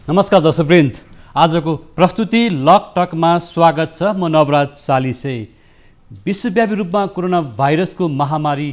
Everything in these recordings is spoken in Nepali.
नमस्कार दर्शकवृन्द, आजको प्रस्तुति लकटकमा स्वागत छ। म नवराज चालिसे। विश्वव्यापी रूपमा कोरोना भाइरसको महामारी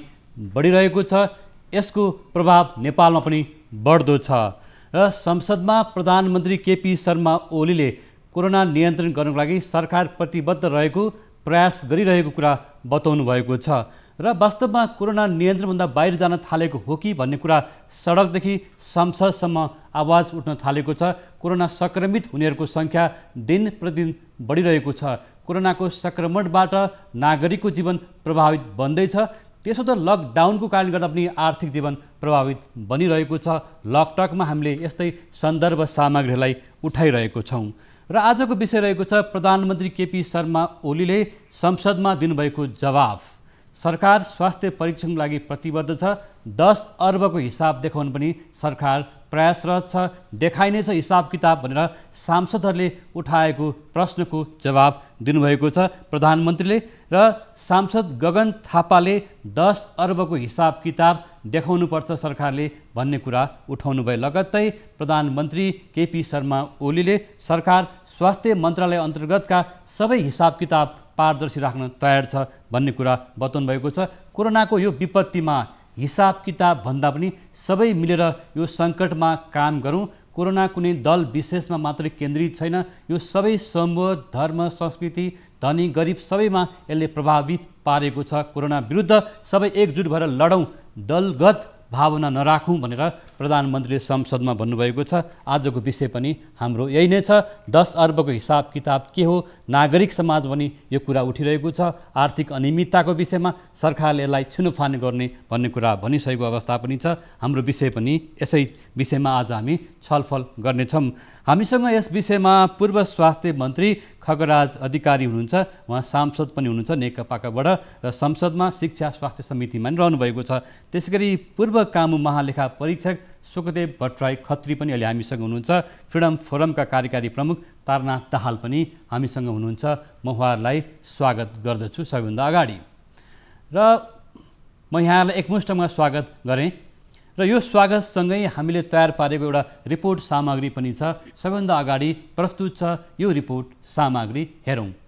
बढिरहेको छ। यसको प्रभाव नेपालमा पनि बढ्दो छ र संसदमा प्रधानमन्त्री केपी शर्मा ओलीले कोरोना नियन्त्रण गर्नको लागि सरकार प्रतिबद्ध रहेको, प्रयास गरिरहेको कुरा बताउनु भएको छ र वास्तवमा कोरोना नियन्त्रणभन्दा बाहिर जान थालेको हो कि भन्ने कुरा सडकदेखि संसदसम्म आवाज उठ्न थालेको छ। कोरोना सङ्क्रमित हुनेहरूको सङ्ख्या दिन प्रतिदिन बढिरहेको छ। कोरोनाको सङ्क्रमणबाट नागरिकको जीवन प्रभावित बन्दैछ। त्यसो त लकडाउनको कारणले गर्दा पनि आर्थिक जीवन प्रभावित बनिरहेको छ। लकटकमा हामीले यस्तै सन्दर्भ सामग्रीहरूलाई उठाइरहेको छौँ र आजको विषय रहेको छ प्रधानमन्त्री केपी शर्मा ओलीले संसदमा दिनुभएको जवाफ। सरकार स्वास्थ्य परीक्षणको लागि प्रतिबद्ध छ। 10 अर्बको हिसाब देखाउन पनि सरकार प्रयासरत छ। देखाइनेछ हिसाब किताब भनेर सांसदहरूले उठाएको प्रश्नको जवाब दिनुभएको छ प्रधानमन्त्रीले र सांसद गगन थापाले 10 अर्बको हिसाब किताब देखाउनुपर्छ सरकारले भन्ने कुरा उठाउनु भए लगत्तै प्रधानमन्त्री केपी शर्मा ओलीले सरकार स्वास्थ्य मन्त्रालय अन्तर्गतका सबै हिसाब किताब पारदर्शी राख्न तयार छ भन्ने कुरा बताउनु भएको छ। कोरोनाको यो विपत्तिमा हिसाब किताब भन्दा पनि सबै मिलेर यो सङ्कटमा काम गरौँ। कोरोना कुनै दल विशेषमा मात्रै केन्द्रित छैन। यो सबै समूह, धर्म, संस्कृति, धनी गरिब सबैमा यसले प्रभावित पारेको छ। कोरोना विरुद्ध सबै एकजुट भएर लडौँ, दलगत भावना नराखौँ भनेर प्रधानमन्त्रीले संसदमा भन्नुभएको छ। आजको विषय पनि हाम्रो यही नै छ। 10 अर्बको हिसाब किताब के हो, नागरिक समाज पनि यो कुरा उठिरहेको छ। आर्थिक अनियमितताको विषयमा सरकारले यसलाई छिनोफानो गर्ने भन्ने कुरा भनिसकेको अवस्था पनि छ। हाम्रो विषय पनि यसै विषयमा आज हामी छलफल गर्नेछौँ। हामीसँग यस विषयमा पूर्व स्वास्थ्य मन्त्री खगराज अधिकारी हुनुहुन्छ। उहाँ सांसद पनि हुनुहुन्छ नेकपाबाट र संसदमा शिक्षा स्वास्थ्य समितिमा पनि रहनुभएको छ। त्यसै गरी पूर्व कामु महालेखा परीक्षक सुखदेव भट्टराई खत्री पनि अहिले हामीसँग हुनुहुन्छ। फ्रिडम फोरमका कार्यकारी प्रमुख तारनाथ दाहाल पनि हामीसँग हुनुहुन्छ। म उहाँहरूलाई स्वागत गर्दछु सबैभन्दा अगाडि र म यहाँलाई एकमुष्टमा स्वागत गरेँ र यो स्वागतसँगै हामीले तयार पारेको एउटा रिपोर्ट सामग्री पनि छ। सबैभन्दा अगाडि प्रस्तुत छ यो रिपोर्ट सामग्री, हेरौँ।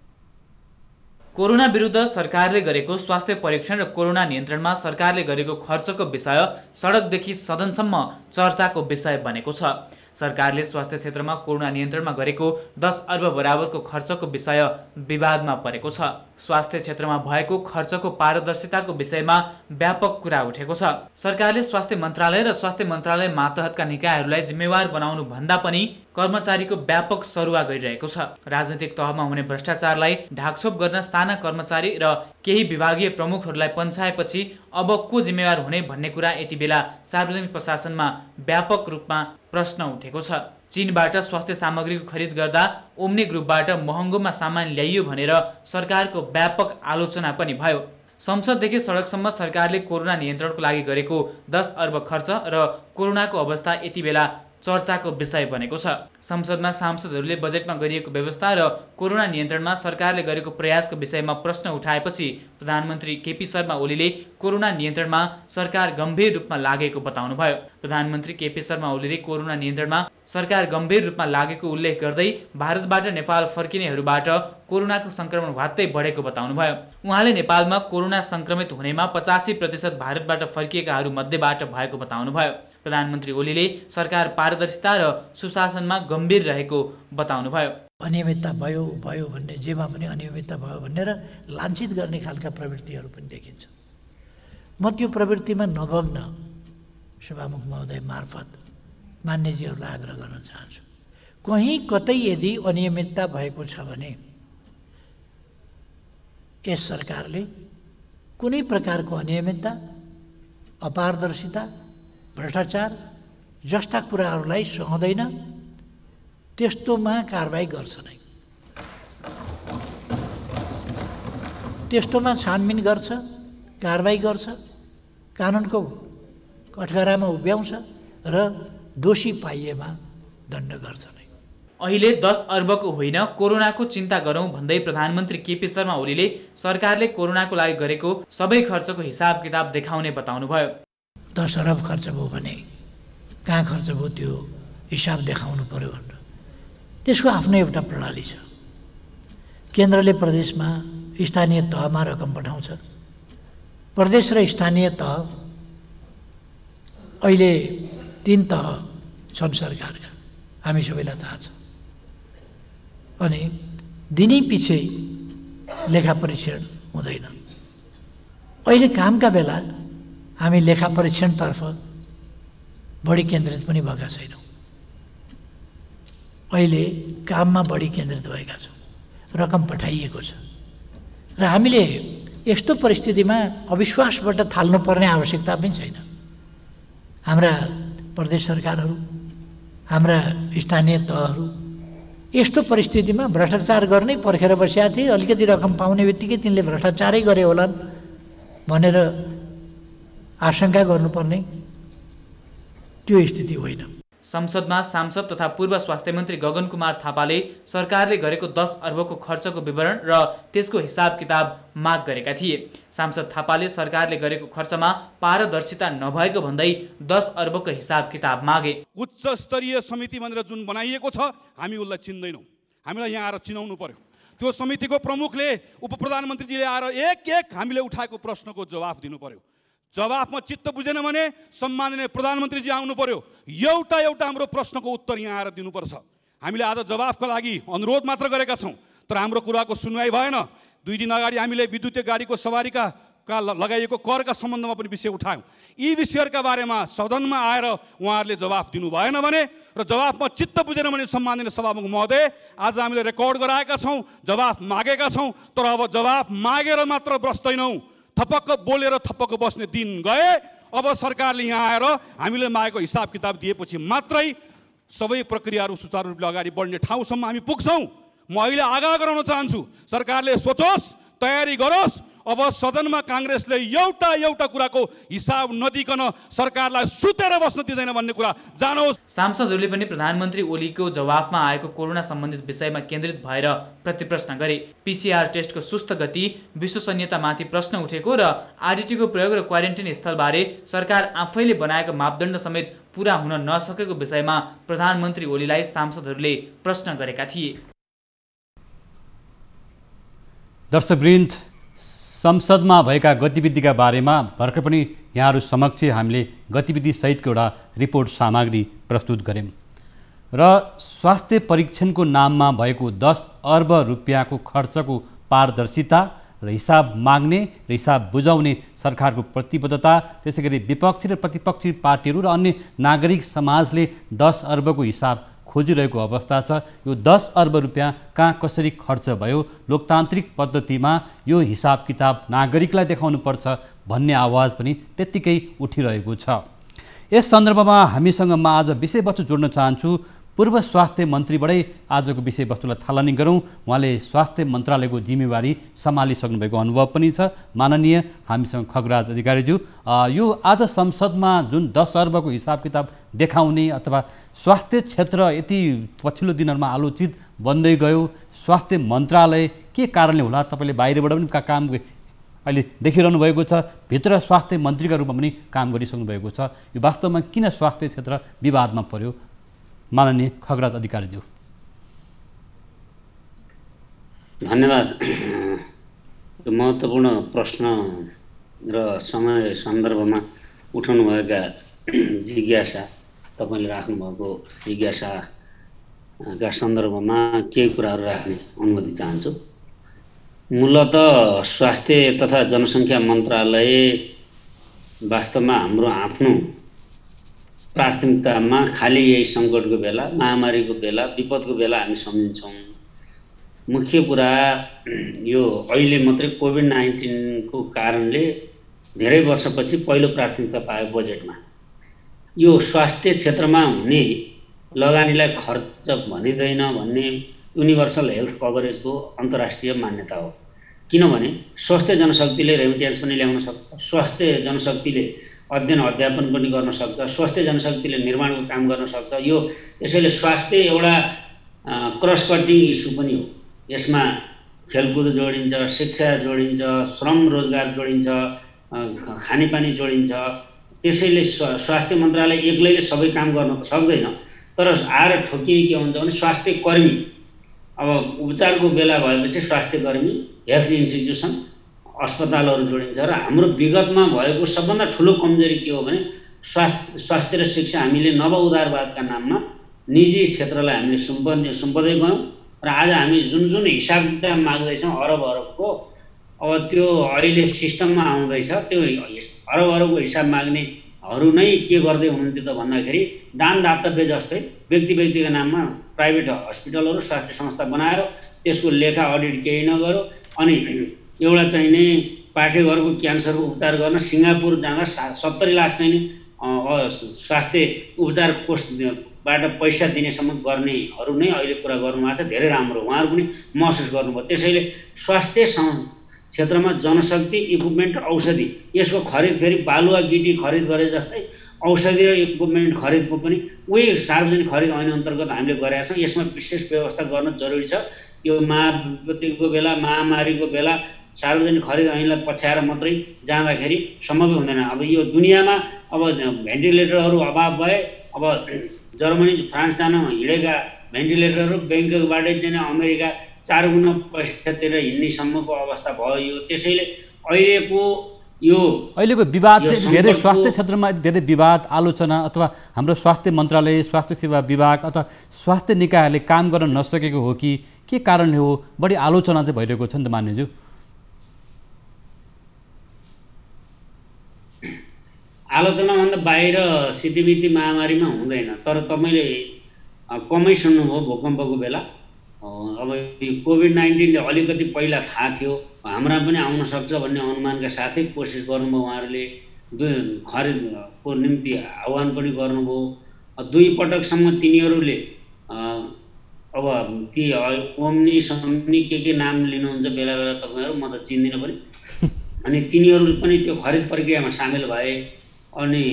कोरोना विरुद्ध सरकारले गरेको स्वास्थ्य परीक्षण र कोरोना नियन्त्रणमा सरकारले गरेको खर्चको विषय सडकदेखि सदनसम्म चर्चाको विषय बनेको छ। सरकारले स्वास्थ्य क्षेत्रमा कोरोना नियन्त्रणमा गरेको 10 अर्ब बराबरको खर्चको विषय विवादमा परेको छ। स्वास्थ्य क्षेत्रमा भएको खर्चको पारदर्शिताको विषयमा व्यापक कुरा उठेको छ। सरकारले स्वास्थ्य मन्त्रालय र स्वास्थ्य मन्त्रालय मातहतका निकायहरूलाई जिम्मेवार बनाउनु भन्दा पनि कर्मचारीको व्यापक सरुवा गरिरहेको छ। राजनीतिक तहमा हुने भ्रष्टाचारलाई ढाकछोप गर्न साना कर्मचारी र केही विभागीय प्रमुखहरूलाई पन्छाएपछि अब को जिम्मेवार हुने भन्ने कुरा यति बेला सार्वजनिक प्रशासनमा व्यापक रूपमा प्रश्न उठेको छ। चीनबाट स्वास्थ्य सामग्रीको खरिद गर्दा ओम्नी ग्रुपबाट महँगोमा सामान ल्याइयो भनेर सरकारको व्यापक आलोचना पनि भयो। संसददेखि सडकसम्म सरकारले कोरोना नियन्त्रणको लागि गरेको 10 अर्ब खर्च र कोरोनाको अवस्था यति बेला चर्चाको विषय बनेको छ। संसदमा सांसदहरूले बजेटमा गरिएको व्यवस्था र कोरोना नियन्त्रणमा सरकारले गरेको प्रयासको विषयमा प्रश्न उठाएपछि प्रधानमन्त्री केपी शर्मा ओलीले कोरोना नियन्त्रणमा सरकार गम्भीर रूपमा लागेको बताउनुभयो। प्रधानमन्त्री केपी शर्मा ओलीले कोरोना नियन्त्रणमा सरकार गम्भीर रूपमा लागेको उल्लेख गर्दै भारतबाट नेपाल फर्किनेहरूबाट कोरोनाको सङ्क्रमण भ्वात्तै बढेको बताउनुभयो। उहाँले नेपालमा कोरोना सङ्क्रमित हुनेमा 85% भारतबाट फर्किएकाहरू मध्येबाट भएको बताउनुभयो। प्रधानमन्त्री ओलीले सरकार पारदर्शिता र सुशासनमा गम्भीर रहेको बताउनुभयो। अनियमितता भयो भन्ने, जेमा पनि अनियमितता भयो भनेर लाञ्छित गर्ने खालका प्रवृत्तिहरू पनि देखिन्छ। म त्यो प्रवृत्तिमा नभग्न सभामुख महोदय मार्फत मान्यजीहरूलाई आग्रह गर्न चाहन्छु। कहीँ कतै यदि अनियमितता भएको छ भने यस सरकारले कुनै प्रकारको अनियमितता, अपारदर्शिता, भ्रष्टाचार जस्ता कुराहरूलाई सहँदैन, त्यस्तोमा कारबाही गर्छ नै। त्यस्तोमा छानबिन गर्छ, कारबाही गर्छ, कानुनको कठघरामा उभ्याउँछ र दोषी पाइएमा दण्ड गर्छ नै। अहिले 10 अर्बको होइन कोरोनाको चिन्ता गरौँ भन्दै प्रधानमन्त्री केपी शर्मा ओलीले सरकारले कोरोनाको लागि गरेको सबै खर्चको हिसाब किताब देखाउने बताउनुभयो। 10 अरब खर्च भयो भने कहाँ खर्च भयो त्यो हिसाब देखाउनु पर्यो भनेर त्यसको आफ्नो एउटा प्रणाली छ। केन्द्रले प्रदेशमा स्थानीय तहमा रकम पठाउँछ। प्रदेश र स्थानीय तह अहिले 3 तह छन् सरकारका, हामी सबैलाई थाहा छ। अनि दिनै पछि लेखा परीक्षण हुँदैन। अहिले कामका बेला हामी लेखा परीक्षणतर्फ बढी केन्द्रित पनि भएका छैनौँ। अहिले काममा बढी केन्द्रित भएका छौँ। रकम पठाइएको छ र हामीले यस्तो परिस्थितिमा अविश्वासबाट थाल्नुपर्ने आवश्यकता पनि छैन। हाम्रा प्रदेश सरकारहरू, हाम्रा स्थानीय तहहरू यस्तो परिस्थितिमा भ्रष्टाचार गर्नै पर्खेर बसेका थिए। अलिकति रकम पाउने बित्तिकै तिनले भ्रष्टाचारै गरे होलान् भनेर आशंका गर्नुपर्ने त्यो स्थिति होइन। संसदमा सांसद तथा पूर्व स्वास्थ्य मन्त्री गगन कुमार थापाले सरकारले गरेको 10 अर्बको खर्चको विवरण र त्यसको हिसाब किताब माग गरेका थिए। सांसद थापाले सरकारले गरेको खर्चमा पारदर्शिता नभएको भन्दै 10 अर्बको हिसाब किताब मागे। उच्च स्तरीय समिति भनेर जुन बनाइएको छ हामी उसलाई चिन्दैनौँ। हामीलाई यहाँ आएर चिनाउनु पर्यो। त्यो समितिको प्रमुखले उप प्रधानमन्त्रीजीले आएर एक हामीले उठाएको प्रश्नको जवाफ दिनु पर्यो। जवाफमा चित्त बुझेन भने सम्माननीय प्रधानमन्त्रीजी आउनु पर्यो। एउटा हाम्रो प्रश्नको उत्तर यहाँ आएर दिनुपर्छ। हामीले आज जवाफका लागि अनुरोध मात्र गरेका छौँ, तर हाम्रो कुराको सुनवाई भएन। 2 दिन अगाडि हामीले विद्युतीय गाडीको सवारीका लगाइएको करका सम्बन्धमा पनि विषय उठायौँ। यी विषयहरूका बारेमा सदनमा आएर उहाँहरूले जवाफ दिनु भएन भने र जवाफमा चित्त बुझेन भने सम्माननीय सभामुख महोदय आज हामीले रेकर्ड गराएका छौँ, जवाफ मागेका छौँ। तर अब जवाफ मागेर मात्र बस्दैनौँ, थपक्क बोलेर थपक्क बस्ने दिन गए। अब सरकारले यहाँ आएर हामीले मागेको हिसाब किताब दिएपछि मात्रै सबै प्रक्रियाहरू सुचारू रूपले अगाडि बढ्ने ठाउँसम्म हामी पुग्छौँ। म अहिले आग्रह गराउन चाहन्छु, सरकारले सोचोस्, तयारी गरोस्। अब सदनमा काङ्ग्रेसले एउटा कुराको हिसाब नदिकन सरकारलाई सुतेर बस्न दिँदैन भन्ने कुरा जानोस्। सांसदहरूले पनि प्रधानमन्त्री ओलीको जवाफमा आएको कोरोना सम्बन्धित विषयमा केन्द्रित भएर प्रतिप्रश्न गरे। PCR टेस्टको सुस्त गति, विश्वसनीयतामाथि प्रश्न उठेको र आरटीटीको प्रयोग र क्वारेन्टाइन स्थलबारे सरकार आफैले बनाएको मापदण्ड समेत पूरा हुन नसकेको विषयमा प्रधानमन्त्री ओलीलाई सांसदहरूले प्रश्न गरेका थिए। दर्शकवृन्द, संसदमा भएका गतिविधिका बारेमा भर्खर पनि यहाँहरू समक्ष हामीले गतिविधि सहितको एउटा रिपोर्ट सामग्री प्रस्तुत गऱ्यौँ र स्वास्थ्य परीक्षणको नाममा भएको 10 अर्ब रुपियाँको खर्चको पारदर्शिता र हिसाब माग्ने र हिसाब बुझाउने सरकारको प्रतिबद्धता, त्यसै गरी विपक्षी र प्रतिपक्षी पार्टीहरू र अन्य नागरिक समाजले 10 अर्बको हिसाब खोजिरहेको अवस्था छ। यो 10 अर्ब रुपियाँ कहाँ कसरी खर्च भयो, लोकतान्त्रिक पद्धतिमा यो हिसाब किताब नागरिकलाई देखाउनुपर्छ भन्ने आवाज पनि त्यत्तिकै उठिरहेको छ। यस सन्दर्भमा हामीसँग म आज विषयवस्तु जोड्न चाहन्छु। पूर्व स्वास्थ्य मन्त्रीबाटै आजको विषयवस्तुलाई थालनी गरौँ। उहाँले स्वास्थ्य मन्त्रालयको जिम्मेवारी सम्हालिसक्नु भएको अनुभव पनि छ। माननीय हामीसँग खगराज अधिकारीज्यू, यो आज संसदमा जुन 10 अर्बको हिसाब किताब देखाउने अथवा स्वास्थ्य क्षेत्र यति पछिल्लो दिनहरूमा आलोचित बन्दै गयो, स्वास्थ्य मन्त्रालय के कारणले होला? तपाईँले बाहिरबाट पनि काम अहिले देखिरहनु भएको छ, भित्र स्वास्थ्य मन्त्रीका रूपमा पनि काम गरिसक्नु भएको छ। यो वास्तवमा किन स्वास्थ्य क्षेत्र विवादमा पर्यो? माननीय खगराज अधिकारीज्यू। धन्यवाद। महत्त्वपूर्ण प्रश्न र समय सन्दर्भमा उठाउनुभएका जिज्ञासा, तपाईँले राख्नुभएको जिज्ञासाका सन्दर्भमा केही कुराहरू राख्ने अनुमति चाहन्छु। मूलतः स्वास्थ्य तथा जनसङ्ख्या मन्त्रालय वास्तवमा हाम्रो आफ्नो प्राथमिकतामा खालि यही सङ्कटको बेला, महामारीको बेला, विपदको बेला हामी सम्झिन्छौँ। मुख्य कुरा यो अहिले मात्रै कोभिड-19 को कारणले धेरै वर्षपछि पहिलो प्राथमिकता पायो बजेटमा। यो स्वास्थ्य क्षेत्रमा हुने लगानीलाई खर्च भनिँदैन भन्ने युनिभर्सल हेल्थ कभरेजको अन्तर्राष्ट्रिय मान्यता हो। किनभने स्वास्थ्य जनशक्तिले रेमिट्यान्स पनि ल्याउन सक्छ, स्वास्थ्य जनशक्तिले अध्ययन अध्यापन पनि गर्न सक्छ, स्वास्थ्य जनशक्तिले निर्माणको काम गर्न सक्छ। यो यसैले स्वास्थ्य एउटा क्रस कटिङ इस्यु पनि हो। यसमा खेलकुद जोडिन्छ, शिक्षा जोडिन्छ, श्रम रोजगार जोडिन्छ, खानेपानी जोडिन्छ। त्यसैले स्वास्थ्य मन्त्रालय एक्लैले सबै काम गर्न त सक्दैन, तर आएर ठोकिने के हुन्छ भने स्वास्थ्य कर्मी, अब उपचारको बेला भएपछि स्वास्थ्य कर्मी, हेल्थ इन्स्टिट्युसन, अस्पतालहरू जोडिन्छ। र हाम्रो विगतमा भएको सबभन्दा ठुलो कमजोरी के हो भने स्वास्थ्य र शिक्षा हामीले नव उदारवादका नाममा निजी क्षेत्रलाई हामीले सुम्पदै गयौँ र आज हामी जुन हिसाब किताब माग्दैछौँ अरबको, अब त्यो अहिले सिस्टममा आउँदैछ। त्यो अरबको हिसाब माग्नेहरू नै के गर्दै हुनुहुन्थ्यो त भन्दाखेरि दान दातव्य जस्तै व्यक्तिका नाममा प्राइभेट हस्पिटलहरू, स्वास्थ्य संस्था बनाएर त्यसको लेखा अडिट केही नगर्यो, अनि एउटा चाहिने पाठेघरको क्यान्सरको उपचार गर्न सिङ्गापुर जाँदा 70 लाख चाहिने स्वास्थ्य उपचार कोषबाट पैसा दिनेसम्म गर्नेहरू नै अहिले कुरा गर्नुभएको छ। धेरै राम्रो, उहाँहरू पनि महसुस गर्नुभयो। त्यसैले स्वास्थ्य क्षेत्रमा जनशक्ति, इक्विपमेन्ट, औषधि यसको खरिद फेरि बालुवा गिटी खरिद गरे जस्तै औषधि र इक्विपमेन्ट खरिदको पनि उही सार्वजनिक खरिद ऐन अन्तर्गत हामीले गरेका छौँ। यसमा विशेष व्यवस्था गर्न जरुरी छ। यो महाविपत्तिको बेला, महामारीको बेला सार्वजनिक खरिद ऐनलाई पछ्याएर मात्रै जाँदाखेरि सम्भव हुँदैन। अब यो दुनियाँमा अब भेन्टिलेटरहरू अभाव भए, अब जर्मनी, फ्रान्स जान हिँडेका भेन्टिलेटरहरू ब्याङ्ककबाटै चाहिँ अमेरिका 4 गुणा पैसा तिरेर हिँड्नेसम्मको अवस्था भयो यो। त्यसैले अहिलेको विवाद चाहिँ धेरै स्वास्थ्य क्षेत्रमा धेरै विवाद, आलोचना अथवा हाम्रो स्वास्थ्य मन्त्रालय, स्वास्थ्य सेवा विभाग अथवा स्वास्थ्य निकायहरूले काम गर्न नसकेको हो कि के कारणले हो? बढी आलोचना चाहिँ भइरहेको छ नि त मान्यज्यू। आलोचनाभन्दा बाहिर सिद्धिमिति महामारीमा हुँदैन। तर तपाईँले कमै सुन्नुभयो भूकम्पको बेला। अब यो कोभिड-19ले अलिकति पहिला थाहा थियो, हाम्रा पनि आउन सक्छ भन्ने अनुमानका साथै कोसिस गर्नुभयो। उहाँहरूले खरिदको निम्ति आह्वान पनि गर्नुभयो। 2 पटकसम्म तिनीहरूले अब ती ओम्नी सम्नी के नाम लिनुहुन्छ बेला बेला तपाईँहरू, म त चिन्दिनँ पनि। अनि तिनीहरू पनि त्यो खरिद प्रक्रियामा सामेल भए, अनि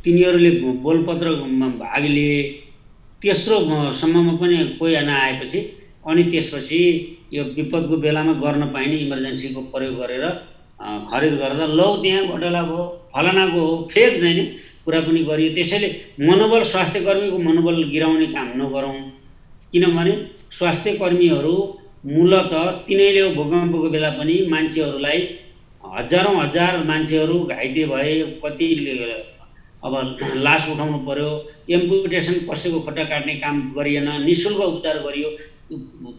तिनीहरूले बोलपत्रमा भाग लिए। तेस्रो सम्ममा पनि कोही नआएपछि अनि त्यसपछि यो विपदको बेलामा गर्न पाइने इमर्जेन्सीको प्रयोग गरेर खरिद गर्दा लौ त्यहाँ घोटाला भयो, फलानाको हो, फेक चाहिँ कुरा पनि गरियो। त्यसैले मनोबल, स्वास्थ्य कर्मीको मनोबल गिराउने काम नगरौँ। किनभने स्वास्थ्य कर्मीहरू मूलत तिनैले भूकम्पको बेला पनि मान्छेहरूलाई हजारौँ हजार मान्छेहरू घाइते भए, कतिले अब लास उठाउनु पर्यो, एम्पुटेसन कसैको खुट्टा काट्ने काम गरिएन, निःशुल्क उपचार गरियो।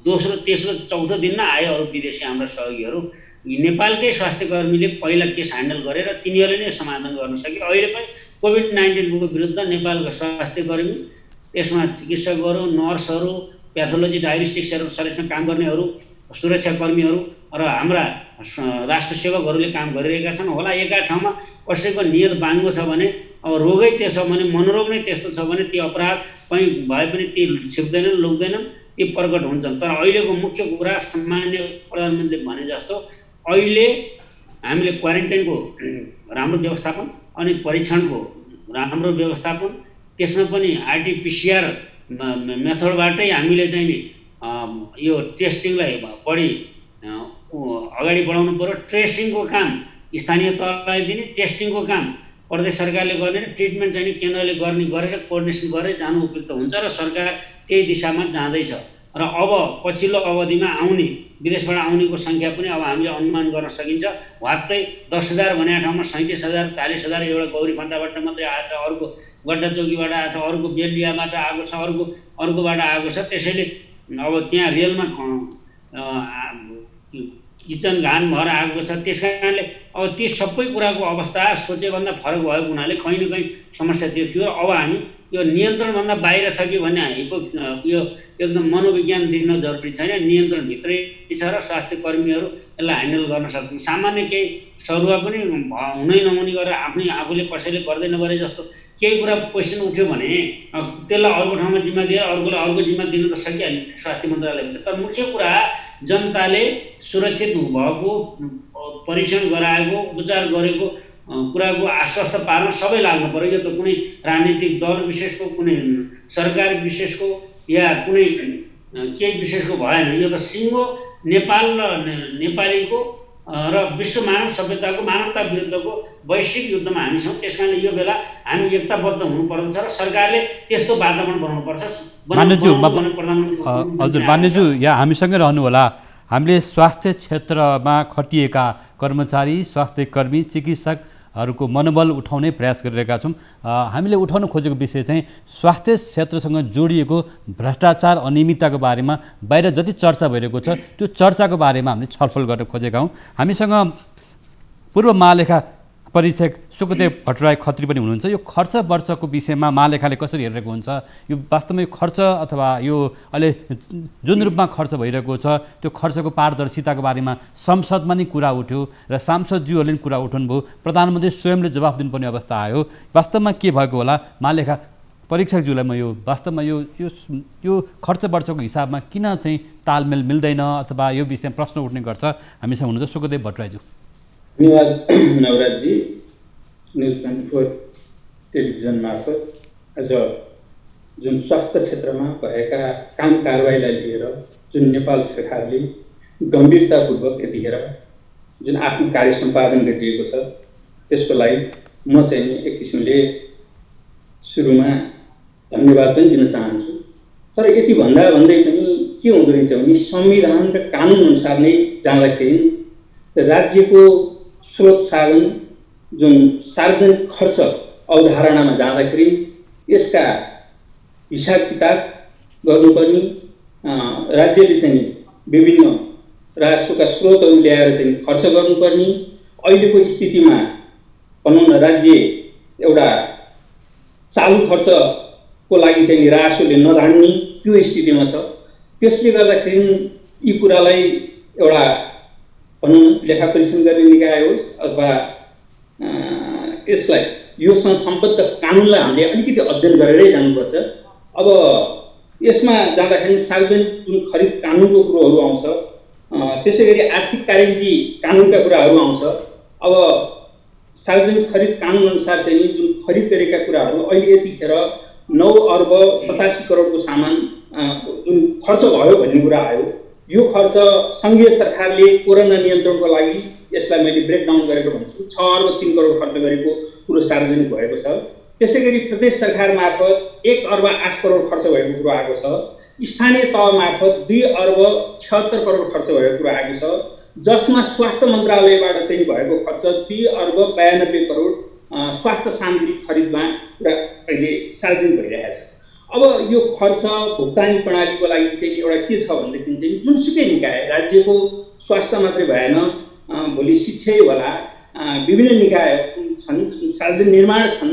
दोस्रो तेस्रो चौथो दिनमा आए अरू विदेशी हाम्रा सहयोगीहरू। नेपालकै स्वास्थ्य कर्मीले पहिला केस ह्यान्डल गरेर तिनीहरूले नै समाधान गर्न सके। अहिले पनि कोभिड-19को विरुद्ध नेपालका स्वास्थ्य कर्मी, त्यसमा चिकित्सकहरू, नर्सहरू, प्याथोलोजी डायग्नोस्टिक्सहरू सर्भिसमा काम गर्नेहरू, सुरक्षाकर्मीहरू र हाम्रा राष्ट्र सेवकहरूले काम गरिरहेका छन्। होला एका ठाउँमा कसैको नियत बाङ्गो छ भने, अब रोगै त्यसो भने, मनोरोग नै त्यस्तो छ भने ती अपराध पनि भए पनि ती छिप्दैनन्, लुक्दैनन्, ती प्रकट हुन्छन्। तर अहिलेको मुख्य कुरा सामान्य प्रधानमन्त्रीले भने जस्तो अहिले हामीले क्वारेन्टाइनको राम्रो व्यवस्थापन अनि परीक्षणको राम्रो व्यवस्थापन, त्यसमा पनि आरटीपीसीआर मेथडबाटै हामीले चाहिँ नि यो टेस्टिङलाई बढी अगाडि बढाउनु पर्यो। ट्रेसिङको काम स्थानीय तहलाई दिने, टेस्टिङको काम प्रदेश सरकारले गर्ने, ट्रिटमेन्ट चाहिँ केन्द्रले गरेर कोअर्डिनेसन गरेर जानु उपयुक्त हुन्छ र सरकार त्यही दिशामा जाँदैछ। र अब पछिल्लो अवधिमा आउने विदेशबाट आउनेको सङ्ख्या पनि अब हामीले अनुमान गर्न सकिन्छ। वात्तै 10,000 भनेको ठाउँमा 37,000 40,000 एउटा गौरी फन्टाबाट मात्रै आएको छ, अर्को गड्डा चौकीबाट आएको छ, अर्को बेलियाबाट आएको छ, अर्कोबाट आएको छ। त्यसैले अब त्यहाँ रेलमा किचन घान भएर आएको छ। त्यस कारणले अब ती सबै कुराको अवस्था सोचेभन्दा फरक भएको हुनाले कहीँ न कहीँ समस्या त्यो थियो। अब हामी यो नियन्त्रणभन्दा बाहिर छ कि भन्ने यो एकदम मनोविज्ञान दिन जरुरी छैन। नियन्त्रणभित्रै छ र स्वास्थ्य कर्मीहरू यसलाई ह्यान्डल गर्न सक्छन्। सामान्य केही सरुवा पनि हुनै नहुने गरेर आफूले कसैले गर्दै नगरे जस्तो केही कुरा क्वेसन उठ्यो भने त्यसलाई अर्को ठाउँमा जिम्मा दिएर अर्कोलाई अर्को जिम्मा दिन त सकिहाल्यो स्वास्थ्य मन्त्रालयले। तर मुख्य कुरा जनताले सुरक्षित भएको, परीक्षण गराएको, उपचार गरेको कुराको आश्वस्त पार्न सबै लाग्नु पर्यो। यो त कुनै राजनीतिक दल विशेषको, कुनै सरकार विशेषको या कुनै केही विशेषको भएन। यो त सिङ्गो नेपाल र नेपालीको र विश्व मानव सभ्यताको मानवता विरुद्धको वैश्विक युद्धमा हामी छौँ। त्यस कारणले यो बेला हामी एकताबद्ध हुनुपर्छ र सरकारले त्यस्तो वातावरण बनाउनुपर्छ। हजुर मान्यज्यू यहाँ हामीसँगै रहनुहोला। हामीले स्वास्थ्य क्षेत्रमा खटिएका कर्मचारी, स्वास्थ्य कर्मी, चिकित्सकहरूको मनोबल उठाउने प्रयास गरिरहेका छौँ। हामीले उठाउन खोजेको विषय चाहिँ स्वास्थ्य क्षेत्रसँग जोडिएको भ्रष्टाचार, अनियमितताको बारेमा बाहिर जति चर्चा भइरहेको छ त्यो चर्चाको बारेमा हामीले छलफल गर्न खोजेका हौँ। हामीसँग पूर्व महालेखा परीक्षक सुकदेव भट्टराई खत्री पनि हुनुहुन्छ। यो खर्च वर्षको विषयमा महालेखाले कसरी हेरिरहेको हुन्छ? यो वास्तवमा यो खर्च अथवा यो अहिले जुन रूपमा खर्च भइरहेको छ त्यो खर्चको पारदर्शिताको बारेमा संसदमा नै कुरा उठ्यो र सांसदज्यूहरूले पनि कुरा उठाउनुभयो, प्रधानमन्त्री स्वयंले जवाफ दिनुपर्ने अवस्था आयो। वास्तवमा के भएको होला? महालेखा परीक्षकज्यूलाई म यो वास्तवमा यो खर्च वर्षको हिसाबमा किन चाहिँ तालमेल मिल्दैन अथवा यो विषयमा प्रश्न उठ्ने गर्छ? हामीसँग हुनुहुन्छ सुकदेव भट्टराईज्यू। धन्यवाद नवराजजी। न्युज 24 टेलिभिजन मार्फत आज जुन स्वास्थ्य क्षेत्रमा भएका काम कारबाहीलाई लिएर जुन नेपाल सरकारले गम्भीरतापूर्वक यतिखेर जुन आफ्नो कार्य सम्पादन गरिएको छ त्यसको लागि म चाहिँ एक किसिमले सुरुमा धन्यवाद पनि दिन चाहन्छु। तर यति भन्दै पनि के हुँदो रहेछ भने संविधान र कानुन अनुसार नै जाँदाखेरि राज्यको स्रोत साधन जुन सार्वजनिक खर्च अवधारणामा जाँदाखेरि यसका हिसाब किताब गर्नुपर्ने, राज्यले चाहिँ विभिन्न राजस्वका स्रोतहरू ल्याएर चाहिँ खर्च गर्नुपर्ने, अहिलेको स्थितिमा भनौँ न राज्य एउटा चालु खर्चको लागि चाहिँ राजस्वले नधान्ने त्यो स्थितिमा छ। त्यसले गर्दाखेरि यी कुरालाई एउटा भनौँ लेखा परीक्षण गर्ने निकाय होस् अथवा यसलाई योसँग सम्बद्ध कानुनलाई हामीले अलिकति अध्ययन गरेरै जानुपर्छ। अब यसमा जाँदाखेरि सार्वजनिक जुन खरिद कानुनको कुरोहरू आउँछ, त्यसै गरी आर्थिक कार्यविधि कानुनका कुराहरू आउँछ। अब सार्वजनिक खरिद कानुन अनुसार चाहिँ जुन खरिद गरेका कुराहरू अहिले यतिखेर 9 अर्ब 87 करोडको सामान जुन खर्च भयो भन्ने कुरा आयो। यो खर्च सङ्घीय सरकारले कोरोना नियन्त्रणको लागि यसलाई मैले ब्रेकडाउन गरेको भन्छु 6 अर्ब 3 करोड खर्च गरेको कुरो सार्वजनिक भएको छ। त्यसै गरी प्रदेश सरकार मार्फत 1 अर्ब 8 करोड खर्च भएको कुरो आएको छ। स्थानीय तह मार्फत 2 अर्ब 76 करोड खर्च भएको कुरो आएको छ, जसमा स्वास्थ्य मन्त्रालयबाट चाहिँ भएको खर्च 2 अर्ब 92 करोड स्वास्थ्य सामग्री खरिदमा पुरा अहिले सार्वजनिक भइरहेको छ। अब यो खर्च भुक्तानी प्रणालीको लागि चाहिँ एउटा के छ भनेदेखि चाहिँ जुनसुकै निकाय, राज्यको स्वास्थ्य मात्रै भएन, भोलि शिक्षै होला, विभिन्न निकाय छन्, सार्वजनिक निर्माण छन्,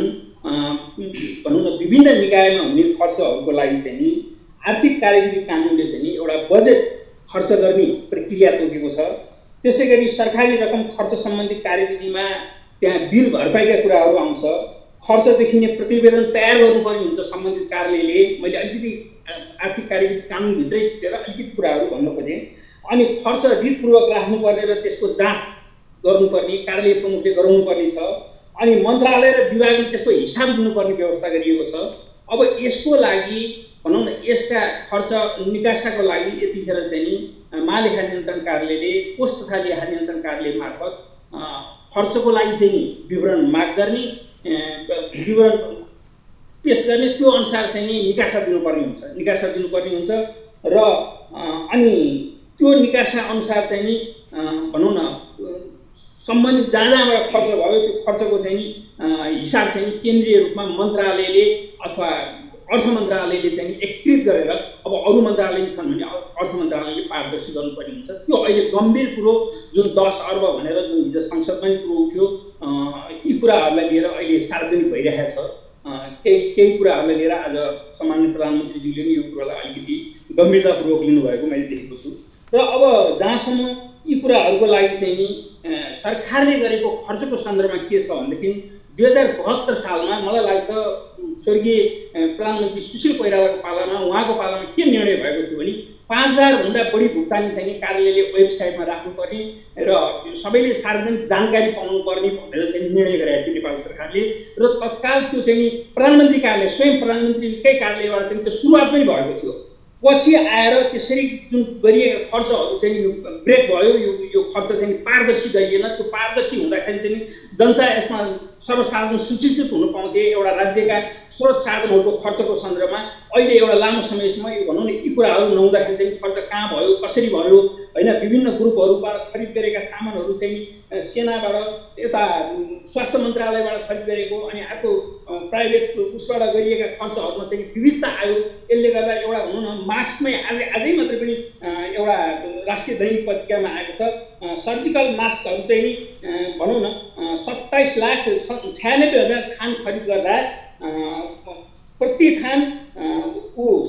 भनौँ न विभिन्न निकायमा हुने खर्चहरूको लागि चाहिँ नि आर्थिक कार्यविधि कानुनले चाहिँ एउटा बजेट खर्च गर्ने प्रक्रिया तोकेको छ। त्यसै गरी सरकारी रकम खर्च सम्बन्धी कार्यविधिमा त्यहाँ बिल भरपाईका कुराहरू आउँछ। खर्च देखिने प्रतिवेदन तयार गर्नुपर्ने हुन्छ सम्बन्धित कार्यालयले। मैले अलिकति आर्थिक कार्यविधि कानुनभित्रै छिरेर अलिकति कुराहरू भन्न खोजेँ। अनि खर्च रीतपूर्वक राख्नुपर्ने र त्यसको जाँच गर्नुपर्ने कार्यालय प्रमुखले गराउनुपर्ने छ। अनि मन्त्रालय र विभागले त्यसको हिसाब दिनुपर्ने व्यवस्था गरिएको छ। अब यसको लागि भनौँ न यसका खर्च निकासाको लागि यतिखेर चाहिँ नि महालेखा नियन्त्रण कार्यालयले कोष तथा लेखा नियन्त्रण कार्यालय मार्फत खर्चको लागि चाहिँ नि विवरण माग गर्ने, विवरण पेश गर्ने, त्यो अनुसार चाहिँ नि निकासा दिनुपर्ने हुन्छ र अनि त्यो निकासा अनुसार चाहिँ नि भनौँ न सम्बन्धित जहाँबाट खर्च भयो त्यो खर्चको चाहिँ नि हिसाब चाहिँ केन्द्रीय रूपमा मन्त्रालयले अथवा अर्थ मन्त्रालयले चाहिँ एकीकृत गरेर, अब अरू मन्त्रालय छन् भने अर्थ मन्त्रालयले पारदर्शी गर्नुपर्ने हुन्छ। त्यो अहिले गम्भीर कुरो जुन 10 अर्ब भनेर जुन हिजो संसदमा कुरो उठ्यो, यी कुराहरूलाई लिएर अहिले सार्वजनिक भइरहेको छ। केही कुराहरूलाई लिएर आज सामान्य प्रधानमन्त्रीज्यूले पनि यो कुरालाई अलिकति गम्भीरतापूर्वक लिनुभएको मैले देखेको छु। र अब जहाँसम्म यी कुराहरूको लागि चाहिँ नि सरकारले गरेको खर्चको सन्दर्भमा के छ भनेदेखि 2072 सालमा मलाई लाग्छ स्वर्गीय प्रधानमन्त्री सुशील कोइरालाको पालामा, उहाँको पालामा के निर्णय भएको थियो भने 5000 भन्दा बढी भुक्तानी चाहिँ कार्यालयले वेबसाइटमा राख्नुपर्ने र सबैले सार्वजनिक जानकारी पाउनुपर्ने भनेर चाहिँ निर्णय गरेको थियो नेपाल सरकारले। र तत्काल त्यो चाहिँ प्रधानमन्त्री कार्यालय, स्वयं प्रधानमन्त्रीकै कार्यालयबाट चाहिँ त्यो सुरुवात पनि भएको थियो। पछि आएर त्यसरी जुन गरिएका खर्चहरू चाहिँ ब्रेक भयो, यो खर्च चाहिँ पारदर्शी गरिएन। त्यो पारदर्शी हुँदाखेरि चाहिँ जनता यसमा सर्वसाधारण सूचित हुन पाउँथे। एउटा राज्यका स्रोत साधनहरूको खर्चको सन्दर्भमा अहिले एउटा लामो समयसम्म यो भनौँ न यी कुराहरू नहुँदाखेरि चाहिँ खर्च कहाँ भयो, कसरी भयो होइन। विभिन्न ग्रुपहरूबाट खरिद गरेका सामानहरू चाहिँ सेनाबाट, यता स्वास्थ्य मन्त्रालयबाट खरिद गरेको, अनि अर्को प्राइभेट उसबाट गरिएका खर्चहरूमा चाहिँ विविधता आयो। यसले गर्दा एउटा भनौँ न मार्क्समै आजै मात्रै पनि एउटा राष्ट्रिय दैनिक पत्रिकामा आएको छ, सर्जिकल मास्कहरू चाहिँ भनौँ न 27,96,000 थान खरिद गर्दा प्रति थान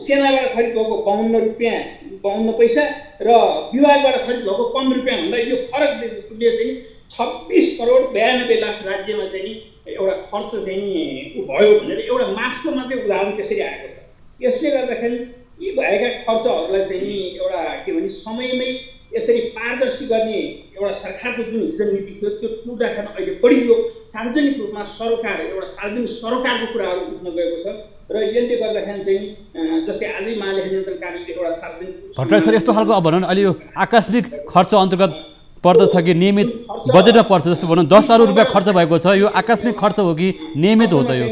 सेनाबाट खरिद भएको 52 रुपियाँ 52 पैसा र विभागबाट खरिद भएको 15 रुपियाँ भन्दा यो फरकले चाहिँ 26 करोड 92 लाख राज्यमा चाहिँ एउटा खर्च चाहिँ भयो भनेर एउटा मास्कको मात्रै उदाहरण त्यसरी आएको छ। यसले गर्दाखेरि यी भएका खर्चहरूलाई चाहिँ एउटा के भने समयमै यसरी पारदर्शी गर्ने एउटा सरकारको जुन हिजो नीति थियो त्यो टुट्दाखेरि अहिले बढी यो सार्वजनिक रूपमा सरकार एउटा सार्वजनिक सरकारको कुराहरू उठ्न गएको छ र यसले गर्दाखेरि चाहिँ जस्तै आजै महालेखा नियन्त्रण कार्यालयले एउटा सार्वजनिक भट्टराई सर यस्तो खालको अब भनौँ न अहिले यो आकस्मिक खर्च अन्तर्गत पर्दछ कि नियमित बजेटमा पर्छ? जस्तो भनौँ 10 अरब रुपियाँ खर्च भएको छ, यो आकस्मिक खर्च हो कि नियमित हो त? यो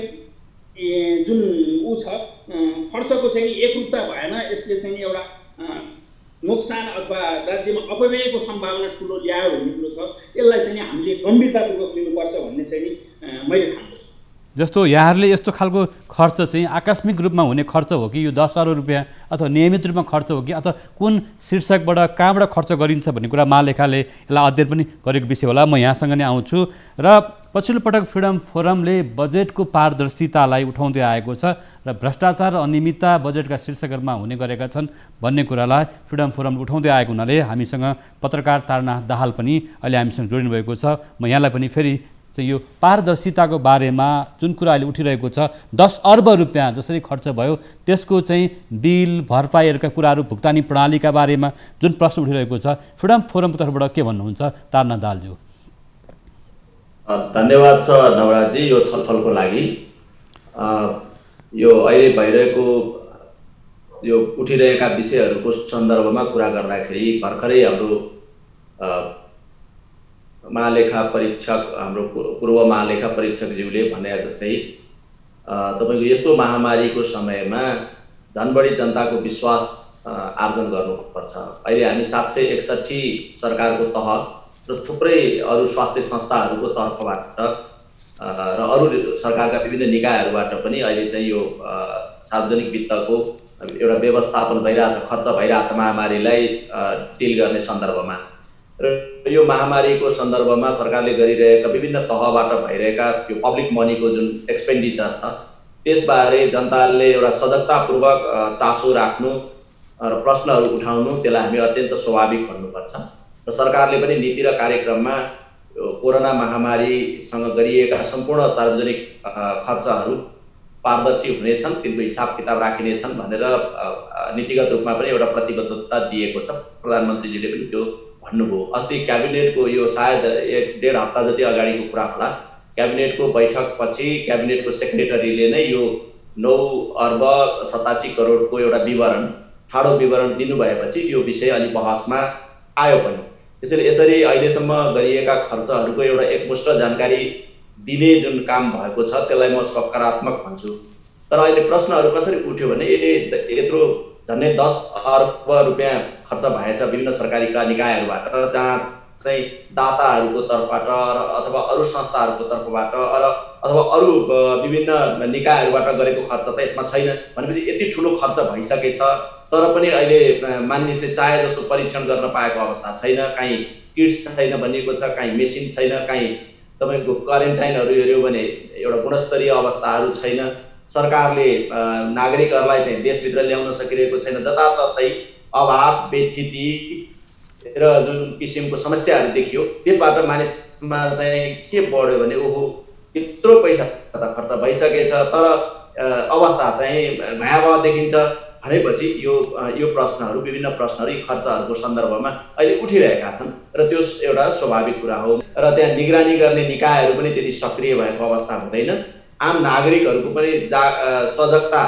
जुन ऊ छ खर्चको चाहिँ एकरूपता भएन। यसले चाहिँ एउटा नोक्सान अथवा राज्यमा अपव्ययको सम्भावना ठुलो ल्यायो भन्ने कुरो छ। यसलाई चाहिँ हामीले गम्भीरतापूर्वक लिनुपर्छ भन्ने चाहिँ मैले ठान्छु। जस्तो यहाँहरूले यस्तो खालको खर्च चाहिँ आकस्मिक रूपमा हुने खर्च हो कि यो 10 अरब रुपियाँ अथवा नियमित रूपमा खर्च हो कि अथवा कुन शीर्षकबाट कहाँबाट खर्च गरिन्छ भन्ने कुरा महालेखाले यसलाई अध्ययन पनि गरेको विषय होला। म यहाँसँग नै आउँछु र पछिल्लो पटक फ्रिडम फोरमले बजेटको पारदर्शितालाई उठाउँदै आएको छ र भ्रष्टाचार र अनियमितता बजेटका शीर्षकहरूमा हुने गरेका छन् भन्ने कुरालाई फ्रिडम फोरमले उठाउँदै आएको हुनाले हामीसँग पत्रकार तारनाथ दाहाल पनि अहिले हामीसँग जोडिनु भएको छ। म यहाँलाई पनि फेरि चाहिँ यो पारदर्शिताको बारेमा जुन कुरा अहिले उठिरहेको छ 10 अर्ब रुपियाँ जसरी खर्च भयो त्यसको चाहिँ बिल भरपाईहरूका कुराहरू भुक्तानी प्रणालीका बारेमा जुन प्रश्न उठिरहेको छ फ्रिडम फोरमको तर्फबाट के भन्नुहुन्छ तारनाथ दाहालज्यू? धन्यवाद छ नवराजी यो छलफलको लागि। यो अहिले भइरहेको यो उठिरहेका विषयहरूको सन्दर्भमा कुरा गर्दाखेरि भर्खरै हाम्रो महालेखा परीक्षक हाम्रो पूर्व महालेखा परीक्षकज्यूले भने जस्तै तपाईको यस्तो महामारीको समयमा झन् बढी जनताको विश्वास आर्जन गर्नुपर्छ। अहिले हामी 761 सरकारको तह र थुप्रै अरू स्वास्थ्य संस्थाहरूको तर्फबाट र अरू सरकारका विभिन्न निकायहरूबाट पनि अहिले चाहिँ यो सार्वजनिक वित्तको एउटा व्यवस्थापन भइरहेछ, खर्च भइरहेछ महामारीलाई डिल गर्ने सन्दर्भमा। र यो महामारीको सन्दर्भमा सरकारले गरिरहेका विभिन्न तहबाट भइरहेका यो पब्लिक मनीको जुन एक्सपेन्डिचर छ त्यसबारे जनताले एउटा सजगतापूर्वक चासो राख्नु र प्रश्नहरू उठाउनु त्यसलाई हामी अत्यन्त स्वाभाविक भन्नुपर्छ। र सरकारले पनि नीति र कार्यक्रममा कोरोना महामारीसँग गरिएका सम्पूर्ण सार्वजनिक खर्चहरू पारदर्शी हुनेछन्, तिनको हिसाब किताब राखिनेछन् भनेर नीतिगत रूपमा पनि एउटा प्रतिबद्धता दिएको छ। प्रधानमन्त्रीजीले पनि त्यो भन्नुभयो। अस्ति क्याबिनेटको यो सायद 1-1.5 हप्ता जति अगाडिको कुरा होला, क्याबिनेटको बैठक पछि क्याबिनेटको सेक्रेटरीले नै यो 9 अर्ब 87 करोडको एउटा विवरण ठाडो विवरण दिनुभएपछि यो विषय अलि बहसमा आयो पनि। त्यसैले यसरी अहिलेसम्म गरिएका खर्चहरूको एउटा एकमुष्ट जानकारी दिने जुन काम भएको छ त्यसलाई म सकारात्मक भन्छु। तर अहिले प्रश्नहरू कसरी उठ्यो भने यत्रो झन्डै 10 अर्ब रुपियाँ खर्च भएछ विभिन्न सरकारी निकायहरूबाट, जहाँ चाहिँ दाताहरूको तर्फबाट अथवा अरू संस्थाहरूको तर्फबाट अथवा अरू विभिन्न निकायहरूबाट गरेको खर्च त यसमा छैन भनेपछि यति ठुलो खर्च भइसकेछ तर पनि अहिले मानिसले चाहे जस्तो परीक्षण गर्न पाएको अवस्था छैन, कहीँ किट्स छैन भनिएको छ, कहीँ मेसिन छैन, कहीँ तपाईँको क्वारेन्टाइनहरू हेऱ्यो भने एउटा गुणस्तरीय अवस्थाहरू छैन, सरकारले नागरिकहरूलाई चाहिँ देशभित्र ल्याउन सकिरहेको छैन, जताततै अभाव व्यथिति र जुन किसिमको समस्याहरू देखियो त्यसबाट मानिसमा चाहिँ के बढ्यो भने ओहो यत्रो पैसा त खर्च भइसकेछ तर अवस्था चाहिँ भयावह देखिन्छ भनेपछि यो प्रश्नहरू विभिन्न प्रश्नहरू यी खर्चहरूको सन्दर्भमा अहिले उठिरहेका छन् र त्यो एउटा स्वाभाविक कुरा हो। र त्यहाँ निगरानी गर्ने निकायहरू पनि त्यति सक्रिय भएको अवस्था हुँदैन, आम नागरिकहरूको पनि सजगता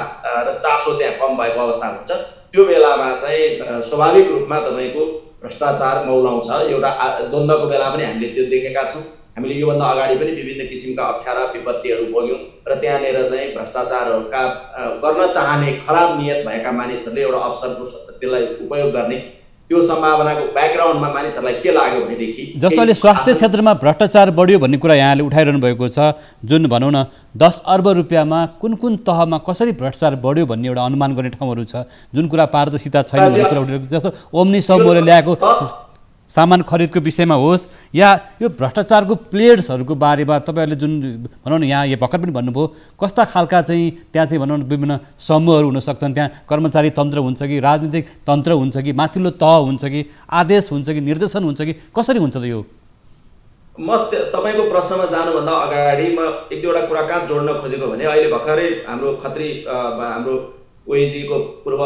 र चासो त्यहाँ कम भएको अवस्था हुन्छ। त्यो बेलामा चाहिँ स्वाभाविक रूपमा तपाईँको भ्रष्टाचार मौलाउँछ। एउटा द्वन्द्वको बेला पनि हामीले त्यो देखेका छौँ। हामीले योभन्दा अगाडि पनि विभिन्न किसिमका अप्ठ्यारा विपत्तिहरू भोग्यौँ र त्यहाँनिर चाहिँ भ्रष्टाचारहरूका गर्न चाहने खराब नियत भएका मानिसहरूले एउटा अवसरको त्यसलाई उपयोग गर्ने त्यो सम्भावनाको ब्याकग्राउन्डमा मानिसहरूलाई के लाग्यो भनेदेखि जस्तो अहिले स्वास्थ्य क्षेत्रमा भ्रष्टाचार बढ्यो भन्ने कुरा यहाँले उठाइरहनु भएको छ, जुन भनौँ न 10 अर्ब रुपियाँमा कुन कुन तहमा कसरी भ्रष्टाचार बढ्यो भन्ने एउटा अनुमान गर्ने ठाउँहरू छ, जुन कुरा पारदर्शिता छैन भन्ने कुरा उठाइरहेको छ। जस्तो ओम्नी समूहले ल्याएको सामान खरिदको विषयमा होस् या यो भ्रष्टाचारको प्लेयर्सहरूको बारेमा तपाईँहरूले जुन भनौँ न यहाँ यो भर्खर पनि भन्नुभयो, कस्ता खालका चाहिँ त्यहाँ चाहिँ भनौँ न विभिन्न समूहहरू हुन सक्छन्, त्यहाँ कर्मचारी तन्त्र हुन्छ कि राजनीतिक तन्त्र हुन्छ कि माथिल्लो तह हुन्छ कि आदेश हुन्छ कि निर्देशन हुन्छ कि कसरी हुन्छ त यो? म तपाईँको प्रश्नमा जानुभन्दा अगाडि म एक दुईवटा कुरा कहाँ जोड्न खोजेको भने अहिले भर्खरै हाम्रो खत्री हाम्रो ओएजीको पूर्व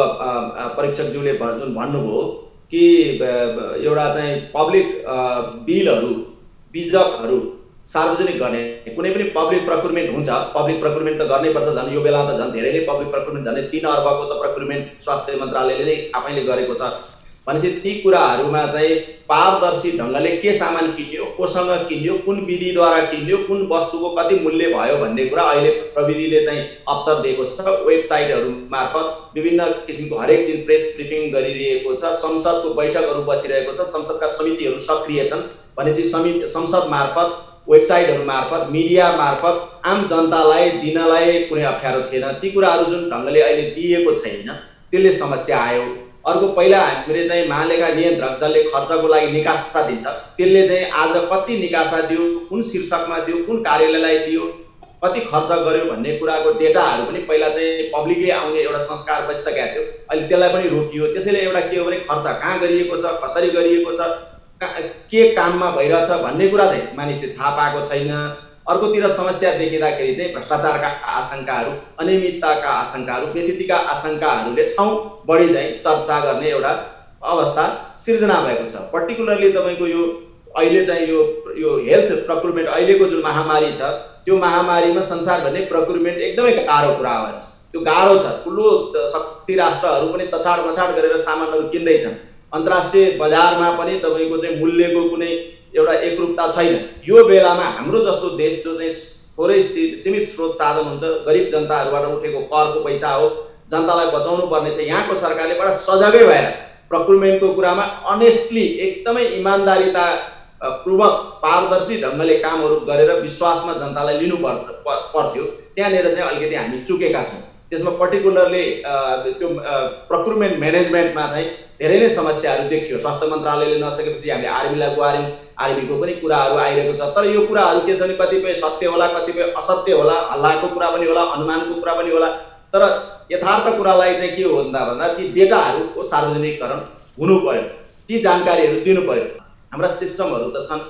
परीक्षकज्यूले जुन भन्नुभयो कि एउटा चाहिँ पब्लिक बिलहरू बिजकहरू सार्वजनिक गर्ने कुनै पनि पब्लिक प्रोक्युरमेन्ट हुन्छ, पब्लिक प्रोक्युरमेन्ट त गर्नैपर्छ। झन् यो बेला त झन् धेरै नै पब्लिक प्रोक्युरमेन्ट झन् 3 अर्बको त प्रोक्युरमेन्ट स्वास्थ्य मन्त्रालयले नै आफैले गरेको छ भनेपछि ती कुराहरूमा चाहिँ पारदर्शी ढङ्गले के सामान किन्यो, कोसँग किन्यो, कुन विधिद्वारा किन्यो, कुन वस्तुको कति मूल्य भयो भन्ने कुरा अहिले प्रविधिले चाहिँ अवसर दिएको छ। वेबसाइटहरू मार्फत विभिन्न किसिमको हरेक दिन प्रेस ब्रिफिङ गरिरहेको छ, संसदको बैठकहरू बसिरहेको छ, संसदका समितिहरू सक्रिय छन् भनेपछि संसद मार्फत वेबसाइटहरू मार्फत मिडिया मार्फत आम जनतालाई दिनलाई कुनै अप्ठ्यारो थिएन। ती कुराहरू जुन ढङ्गले अहिले दिएको छैन त्यसले समस्या आयो। अर्को पहिला हामीले चाहिँ महालेखा नियन्त्रक जसले खर्चको लागि निकासा दिन्छ त्यसले चाहिँ आज कति निकासा दियो, कुन शीर्षकमा दियो, कुन कार्यालयलाई दियो, कति खर्च गर्यो भन्ने कुराको डेटाहरू पनि पहिला चाहिँ पब्लिकली आउने एउटा संस्कार बसिसकेको थियो। अहिले त्यसलाई पनि रोकियो। त्यसैले एउटा के हो भने खर्च कहाँ गरिएको छ, कसरी गरिएको छ, के काममा भइरहेछ भन्ने कुरा चाहिँ मानिसले थाहा पाएको छैन। अर्कोतिर समस्या देखिँदाखेरि चाहिँ भ्रष्टाचारका आशंकाहरू, अनियमितताका आशंकाहरू, व्यतिथिका आशंकाहरूले ठाउँ बढी चाहिँ चर्चा गर्ने एउटा अवस्था सिर्जना भएको छ। पर्टिकुलरली तपाईँको यो अहिले चाहिँ यो हेल्थ प्रोक्युरमेन्ट अहिलेको जुन महामारी छ त्यो महामारीमा संसारभर नै प्रोक्युरमेन्ट एकदमै गाह्रो कुरा हो। त्यो गाह्रो छ। ठुलो शक्ति राष्ट्रहरू पनि तछाड मछाड गरेर सामानहरू किन्दैछन्। अन्तर्राष्ट्रिय बजारमा पनि तपाईँको चाहिँ मूल्यको कुनै एउटा एकरूपता छैन। यो बेलामा हाम्रो जस्तो देश जो चाहिँ थोरै सीमित स्रोत साधन हुन्छ, गरिब जनताहरूबाट उठेको करको पैसा हो, जनतालाई बचाउनु पर्ने छ। यहाँको सरकारले बडा सजगै भएर प्रोक्युरमेन्टको कुरामा अनेस्टली एकदमै इमान्दारिता पूर्वक पारदर्शी ढङ्गले कामहरू गरेर विश्वासमा जनतालाई लिनु पर्थ्यो। त्यहाँनिर चाहिँ अलिकति हामी चुकेका छौँ। त्यसमा पर्टिकुलरली त्यो प्रोक्युरमेन्ट म्यानेजमेन्टमा चाहिँ धेरै नै समस्याहरू देखियो। स्वास्थ्य मन्त्रालयले नसकेपछि हामीले आर्मीलाई गुहार्यौँ, आर्मीको पनि कुराहरू आइरहेको छ। तर यो कुराहरू के छ भने कतिपय सत्य होला, कतिपय असत्य होला, हल्लाको कुरा पनि होला, अनुमानको कुरा पनि होला। तर यथार्थ कुरालाई चाहिँ के हो भन्दा ती डेटाहरूको सार्वजनिकरण हुनु पर्यो, ती जानकारीहरू दिनु पर्यो। हाम्रा सिस्टमहरू त छन्।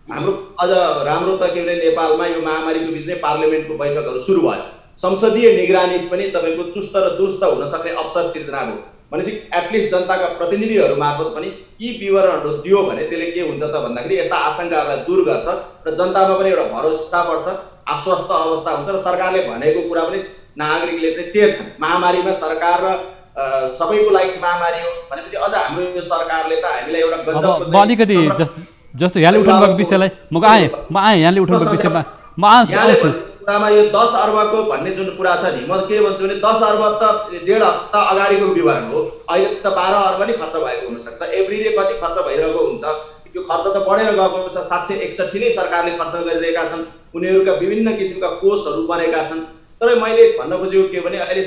हाम्रो अझ राम्रो त के भने नेपालमा यो महामारीको बिचमै पार्लियामेन्टको बैठकहरू सुरु भयो। संसदीय निगरानी पनि तपाईँको चुस्त र दुरुस्त हुन सक्ने अवसर सिर्जना भयो भनेपछि एटलिस्ट जनताका प्रतिनिधिहरू मार्फत पनि यी विवरणहरू दियो भने त्यसले के हुन्छ त भन्दाखेरि यस्ता आशंकाहरूलाई दूर गर्छ र जनतामा पनि एउटा भरोसा बढ्छ, आश्वस्त अवस्था हुन्छ र सरकारले भनेको कुरा पनि नागरिकले चाहिँ टेर्छन्। महामारीमा सरकार र सबैको लागि महामारी हो भनेपछि अझ हाम्रो यो सरकारले त हामीलाई एउटा अलिकति जस्तो यहाँले उठाउनु भएको विषयलाई म आएँ यहाँले उठाउनु भएको विषयमा म आउँछु। यो 10 अर्बको भन्ने जुन कुरा छ नि, म के भन्छु भने 10 अर्ब त 1.5 हप्ता अगाडिको विवरण हो। अहिले त 12 अर्ब नै खर्च भएको हुनसक्छ। एभ्री डे कति खर्च भइरहेको हुन्छ, यो खर्च त बढेर गएको छ। 761 नै सरकारले खर्च गरिरहेका छन्। उनीहरूका विभिन्न किसिमका कोषहरू बनेका छन्। तर मैले भन्न खोजेको के भने अहिले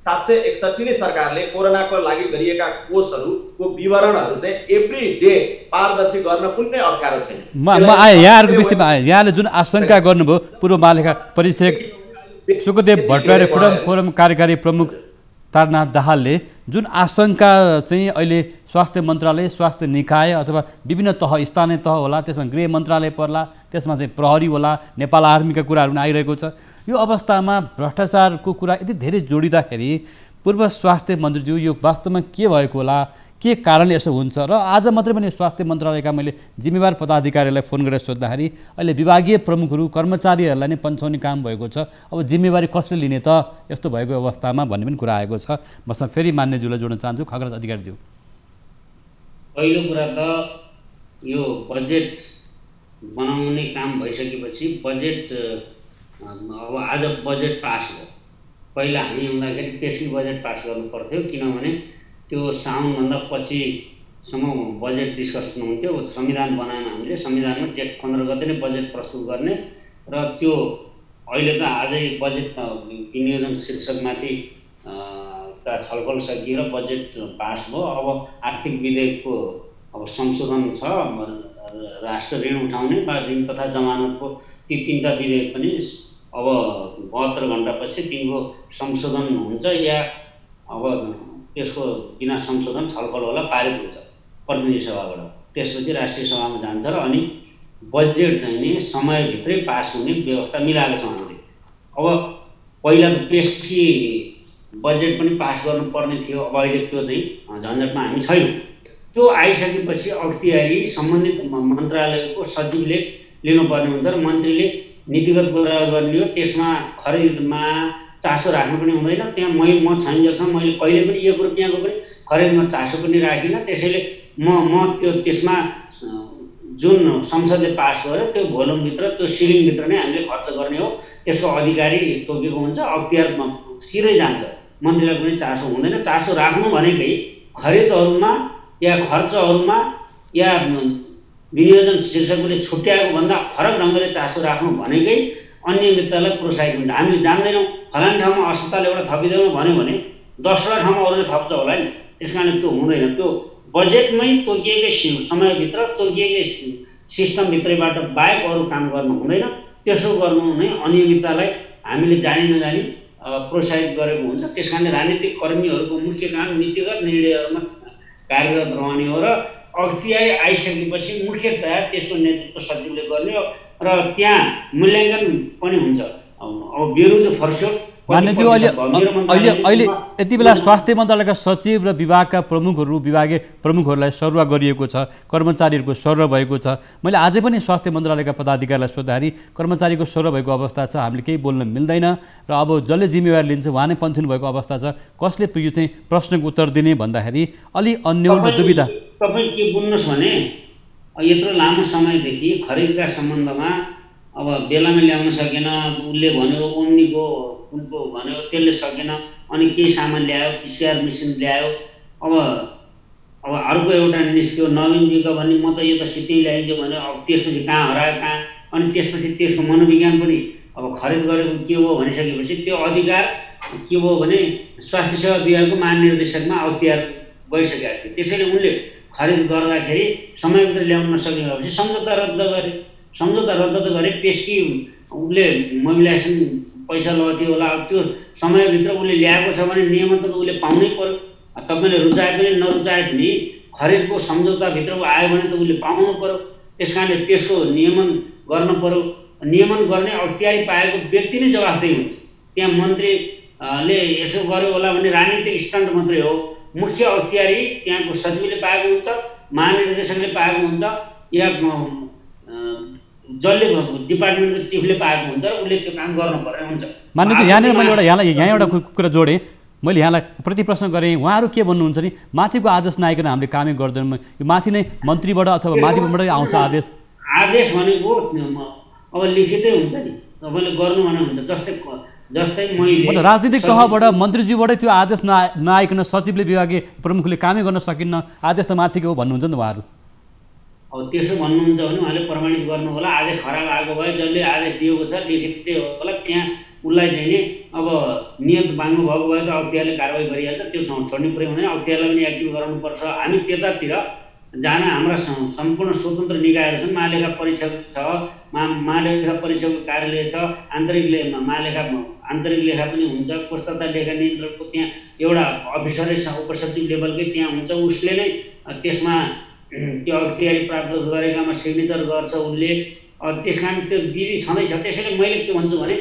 761 नै सरकारले कोरोनाको लागि गरिएका कोषहरूको विवरणहरू चाहिँ एभ्री डे पारदर्शी गर्न कुनै अप्ठ्यारो छैन। म आएँ यहाँहरूको विषयमा आएँ। यहाँले जुन आशंका गर्नुभयो पूर्व महालेखा परीक्षक सुखदेव भट्टराई र फ्रिडम फोरम कार्यकारी प्रमुख तारनाथ दाहालले जुन आशंका चाहिँ अहिले स्वास्थ्य मन्त्रालय, स्वास्थ्य निकाय अथवा विभिन्न तह, स्थानीय तह होला, त्यसमा गृह मन्त्रालय पर्ला, त्यसमा चाहिँ प्रहरी होला, नेपाल आर्मीका कुराहरू पनि आइरहेको छ। यो अवस्थामा भ्रष्टाचारको कुरा यति धेरै जोडिँदाखेरि पूर्व स्वास्थ्य मन्त्रीज्यू यो वास्तवमा के भएको होला, के कारणले यसो हुन्छ र आज मात्रै पनि स्वास्थ्य मन्त्रालयका मैले जिम्मेवार पदाधिकारीलाई फोन गरेर सोद्धाखेरि अहिले विभागीय प्रमुखहरू कर्मचारीहरूलाई नै पन्छाउने काम भएको छ, अब जिम्मेवारी कसले लिने त यस्तो भएको अवस्थामा भन्ने पनि कुरा आएको छ। मसँग फेरि मान्यज्यूलाई जोड्न चाहन्छु, खगराज अधिकारीज्यू। पहिलो कुरा त यो बजेट बनाउने काम भइसकेपछि बजेट अब आज बजेट पास भयो। पहिला हामी हुँदाखेरि त्यसै बजेट पास गर्नु पर्थ्यो, किनभने त्यो साउनभन्दा पछिसम्म बजेट डिस्कसन हुन्थ्यो। संविधान बनायौँ हामीले, संविधानमा जेठ 15 गते नै बजेट प्रस्तुत गर्ने र त्यो अहिले त आजै बजेट विनियोजन शीर्षकमाथि का छलफल सकिएर बजेट पास भयो। अब आर्थिक विधेयकको अब संशोधन छ, राष्ट्र ऋण उठाउने वा ऋण तथा जमानतको ती 3टा विधेयक पनि अब 72 घण्टापछि तिनको संशोधन हुन्छ या अब त्यसको बिना संशोधन छलफल होला, पारित हुन्छ प्रतिनिधि सभाबाट, त्यसपछि राष्ट्रिय सभामा जान्छ र अनि बजेट चाहिँ नि समयभित्रै पास हुने व्यवस्था मिलाएको छ हामीले। अब पहिला त पेशकी बजेट पनि पास गर्नुपर्ने थियो, अब अहिले त्यो चाहिँ झन्झटमा हामी छैनौँ। त्यो आइसकेपछि अख्तियारी सम्बन्धित मन्त्रालयको सचिवले लिनुपर्ने हुन्छ र मन्त्रीले नीतिगत कुरा गर्ने हो। त्यसमा खरिदमा चासो राख्नु पनि हुँदैन। त्यहाँ म छैन्जेलसम्म मैले कहिले पनि 1 रुपियाँको पनि खरिदमा चासो पनि राखिनँ। त्यसैले म त्यसमा जुन संसदले पास गर्यो त्यो भोल्युमभित्र, त्यो सिलिङभित्र नै हामीले खर्च गर्ने हो। त्यसको अधिकारी तोकेको हुन्छ, अख्तियार सिधै जान्छ, मन्त्रीलाई पनि चासो हुँदैन। चासो राख्नु भनेकै खरिदहरूमा या खर्चहरूमा या विनियोजन शीर्षकले छुट्याएको भन्दा फरक ढङ्गले चासो राख्नु भनेकै अनियमिततालाई प्रोत्साहित हुन्छ। हामीले जान्दैनौँ, फलाने ठाउँमा अस्पताल एउटा थपिदेऊ भन्यो भने 10वटा ठाउँमा अरूले थप्छ होला नि, त्यस कारणले त्यो हुँदैन। त्यो बजेटमै तोकिएकै समयभित्र तोकिएकै सिस्टमभित्रैबाट बाहेक अरू काम गर्नु हुँदैन। त्यसो गर्नु नै अनियमिततालाई हामीले जानी नजानी प्रोत्साहित गरेको हुन्छ। त्यस कारणले राजनीतिक कर्मीहरूको मुख्य काम नीतिगत निर्णयहरूमा कार्यरत रहने हो र अख्तियारी आइसकेपछि मुख्यतया त्यसको नेतृत्व सचिवले गर्ने हो र त्यहाँ मूल्याङ्कन पनि हुन्छ। अब बेरोजगार फर्स्यो मान्यज्यू, अहिले यति बेला स्वास्थ्य मन्त्रालयका सचिव र विभागका प्रमुखहरू, विभागीय प्रमुखहरूलाई सरुवा गरिएको छ, कर्मचारीहरूको सरुवा भएको छ। मैले आजै पनि स्वास्थ्य मन्त्रालयका पदाधिकारीलाई सोद्धाखेरि कर्मचारीको सरुवा भएको अवस्था छ, हामीले केही बोल्न मिल्दैन र अब जसले जिम्मेवारी लिन्छ उहाँ नै पन्छिनु भएको अवस्था छ। कसले यो चाहिँ प्रश्नको उत्तर दिने भन्दाखेरि अलि अन्यल र दुविधा। तपाईँ के बुझ्नुहोस् भने यत्रो लामो समयदेखि खरिदका सम्बन्धमा अब बेलामा ल्याउन सकेन, उसले भन्यो ओम्नीको उनको भन्यो त्यसले सकेन, अनि केही सामान ल्यायो, PCR मेसिन ल्यायो। अब अर्को एउटा निस्क्यो नवीन विक भन्ने, म त यो त सिधै ल्याइदियो भन्यो। अब त्यसपछि कहाँ हरायो कहाँ, अनि त्यसपछि त्यसको मनोविज्ञान पनि अब खरिद गरेको के हो भनिसकेपछि त्यो अधिकार के हो भने स्वास्थ्य सेवा विभागको महानिर्देशकमा अख्तियार गइसकेको थियो। त्यसैले उनले खरिद गर्दाखेरि समयभित्र ल्याउन नसकेपछि सम्झौता रद्द गरे। सम्झौता रद्द त गरे, पेशकी उसले मोबिलाइजेसन पैसा लगाउँथ्यो होला। अब त्यो समयभित्र उसले ल्याएको छ भने नियमन त उसले पाउनै पर्यो। तपाईँले रुचाए पनि नरुचाए पनि खरिदको सम्झौताभित्र आयो भने त उसले पाउनु पर्यो। त्यस कारणले त्यसको नियमन गर्न पर्यो। नियमन गर्ने अख्तियारी पाएको व्यक्ति नै जवाफदेही हुन्छ। त्यहाँ मन्त्रीले यसो गर्यो होला भने राजनीतिक स्टन्ट मात्रै हो। मुख्य अख्तियारी त्यहाँको सचिवले पाएको हुन्छ, महानिर्देशकले पाएको हुन्छ या जसले डिपार्टमेन्टको चिफले पाएको हुन्छ र उसले त्यो काम गर्नुपर्ने हुन्छ। मान्यज्यू, यहाँनिर मैले यहाँ एउटा कुरा जोडेँ, मैले यहाँलाई प्रति प्रश्न गरेँ। उहाँहरू के भन्नुहुन्छ नि, माथिको आदेश नआइकन हामीले कामै गर्दैनौँ, यो माथि नै मन्त्रीबाट अथवा माथिबाटै आउँछ आदेश। आदेश भनेको अब लिखितै हुन्छ नि, तपाईँले गर्नु भने हुन्छ। जस्तै मैले राजनीतिक तहबाट मन्त्रीज्यूबाटै त्यो आदेश नआइकन सचिवले विभागीय प्रमुखले कामै गर्न सकिन्न, आदेश त माथिको हो भन्नुहुन्छ नि उहाँहरू। अब त्यसो भन्नुहुन्छ भने उहाँले प्रमाणित गर्नु होला। आदेश खराब आएको भए जसले आदेश दिएको छ लिखितै होला, त्यहाँ उसलाई चाहिँ नि अब नियत बाँध्नु भएको भए त अख्तियारले कारवाही गरिहाल्छ। त्यो छोड्ने कुरै हुँदैन, अख्तियारलाई पनि एक्टिभ गराउनुपर्छ। हामी त्यतातिर जहाँ हाम्रा सम्पूर्ण स्वतन्त्र निकायहरू छन्, महालेखा परीक्षक छ, महालेखा परीक्षकको कार्यालय छ, आन्तरिक लेखा पनि हुन्छ, पुस्तकता लेखा नियन्त्रणको त्यहाँ एउटा अफिसरै उपसचिव लेभलकै त्यहाँ हुन्छ। उसले नै त्यसमा त्यो अख्तियारी प्राप्त गरेकामा सिग्नेचर गर्छ उसले। त्यस कारण त्यो विधि छँदैछ। त्यसैले मैले के भन्छु भने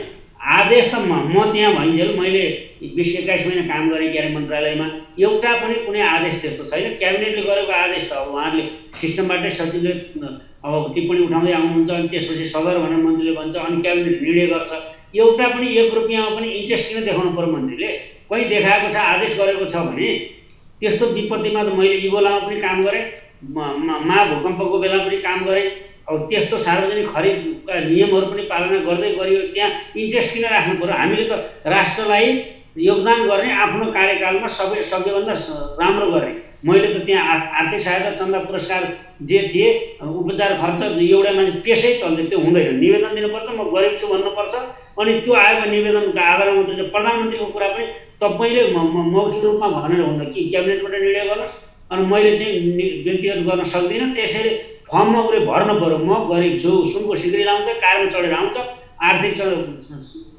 आदेशसम्म म त्यहाँ भइन्जेल मैले 20-21 महिना काम गरेँ गृह मन्त्रालयमा, एउटा पनि कुनै आदेश त्यस्तो छैन। क्याबिनेटले गरेको आदेश त अब उहाँहरूले सिस्टमबाटै सचिवले अब टिप्पणी उठाउँदै आउनुहुन्छ, अनि त्यसपछि सदर भनेर मन्त्रीले भन्छ, अनि क्याबिनेट निर्णय गर्छ। एउटा पनि 1 रुपियाँमा पनि इन्ट्रेस्ट किन देखाउनु पर्यो मन्त्रीले? कहीँ देखाएको छ, आदेश गरेको छ भने त्यस्तो विपत्तिमा त मैले इबोलामा पनि काम गरेँ, महाभूकम्पको बेला पनि काम गरेँ। अब त्यस्तो सार्वजनिक खरिदका नियमहरू पनि पालना गर्दै गरियो, त्यहाँ इन्ट्रेस्ट किन राख्नु पर्यो? हामीले त राष्ट्रलाई योगदान गर्ने, आफ्नो कार्यकालमा सबैभन्दा राम्रो गर्ने। मैले त त्यहाँ आर्थिक सहायता, चन्दा, पुरस्कार जे थिए, उपचार खर्च एउटा मान्छे पेसै चल्दै त्यो हुँदैन। निवेदन दिनुपर्छ, म गरिब छु भन्नुपर्छ, अनि त्यो आएको निवेदनको आधारमा त प्रधानमन्त्रीको कुरा पनि तपाईँले मौखिक रूपमा भनेर हुन्न कि क्याबिनेटबाट निर्णय गर्नुहोस्, अनि मैले चाहिँ व्यक्तिगत गर्न सक्दिनँ, त्यसैले फर्ममा उसले भर्नु पऱ्यो, म गरिब छु, सुनको सिक्री लाउँछ, कारमा चढेर आउँछ, आर्थिक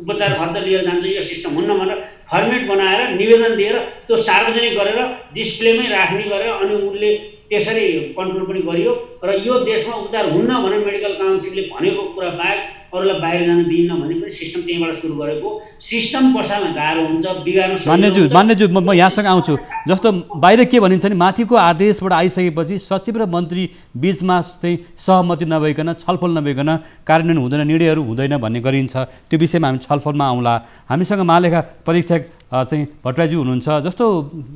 उपचार खर्च लिएर जान्छ, यो सिस्टम हुन्न भनेर फर्मेट बनाएर निवेदन दिएर त्यो सार्वजनिक गरेर डिस्प्लेमै राख्ने गरेर अनि उसले त्यसरी कन्ट्रोल पनि गरियो। र यो देशमा उपचार हुन्न भनेर मेडिकल काउन्सिलले भनेको कुरा बाहेक अरूलाई बाहिर जान दिइन्न भन्ने पनि सिस्टम त्यहीँबाट सुरु गरेको। सिस्टम बसाल्न गाह्रो हुन्छ, बिगार्न मान्यज्यू म यहाँसँग आउँछु। जस्तो बाहिर के भनिन्छ नि, माथिको आदेशबाट आइसकेपछि सचिव र मन्त्री बिचमा चाहिँ सहमति नभइकन, छलफल नभइकन कार्यान्वयन हुँदैन, निर्णयहरू हुँदैन भन्ने गरिन्छ। त्यो विषयमा हामी छलफलमा आउँला। हामीसँग महालेखा परीक्षक चाहिँ भट्टराईज्यू हुनुहुन्छ। जस्तो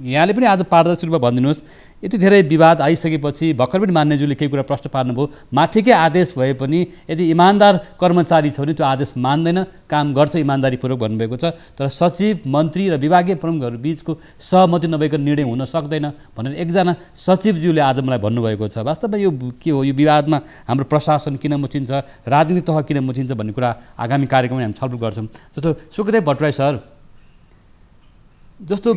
यहाँले पनि आज पारदर्शी रूपमा भनिदिनुहोस्, यति धेरै विवाद आइसकेपछि भर्खर पनि मान्यज्यूले केही कुरा प्रश्न पार्नुभयो, माथिकै आदेश भए पनि यदि इमान्दार कर्मचारी छ भने त्यो आदेश मान्दैन, काम गर्छ इमान्दारीपूर्वक भन्नुभएको छ। तर सचिव, मन्त्री र विभागीय प्रमुखहरू बिचको सहमति नभइकन निर्णय हुन सक्दैन भनेर एकजना सचिवज्यूले आज मलाई भन्नुभएको छ। वास्तवमा यो के हो? यो विवादमा हाम्रो प्रशासन किन मुचिन्छ, राजनीतिक तह किन मुचिन्छ भन्ने कुरा आगामी कार्यक्रममा हामी छलफल गर्छौँ। जस्तो सुखदेव भट्टराई सर, जस्तो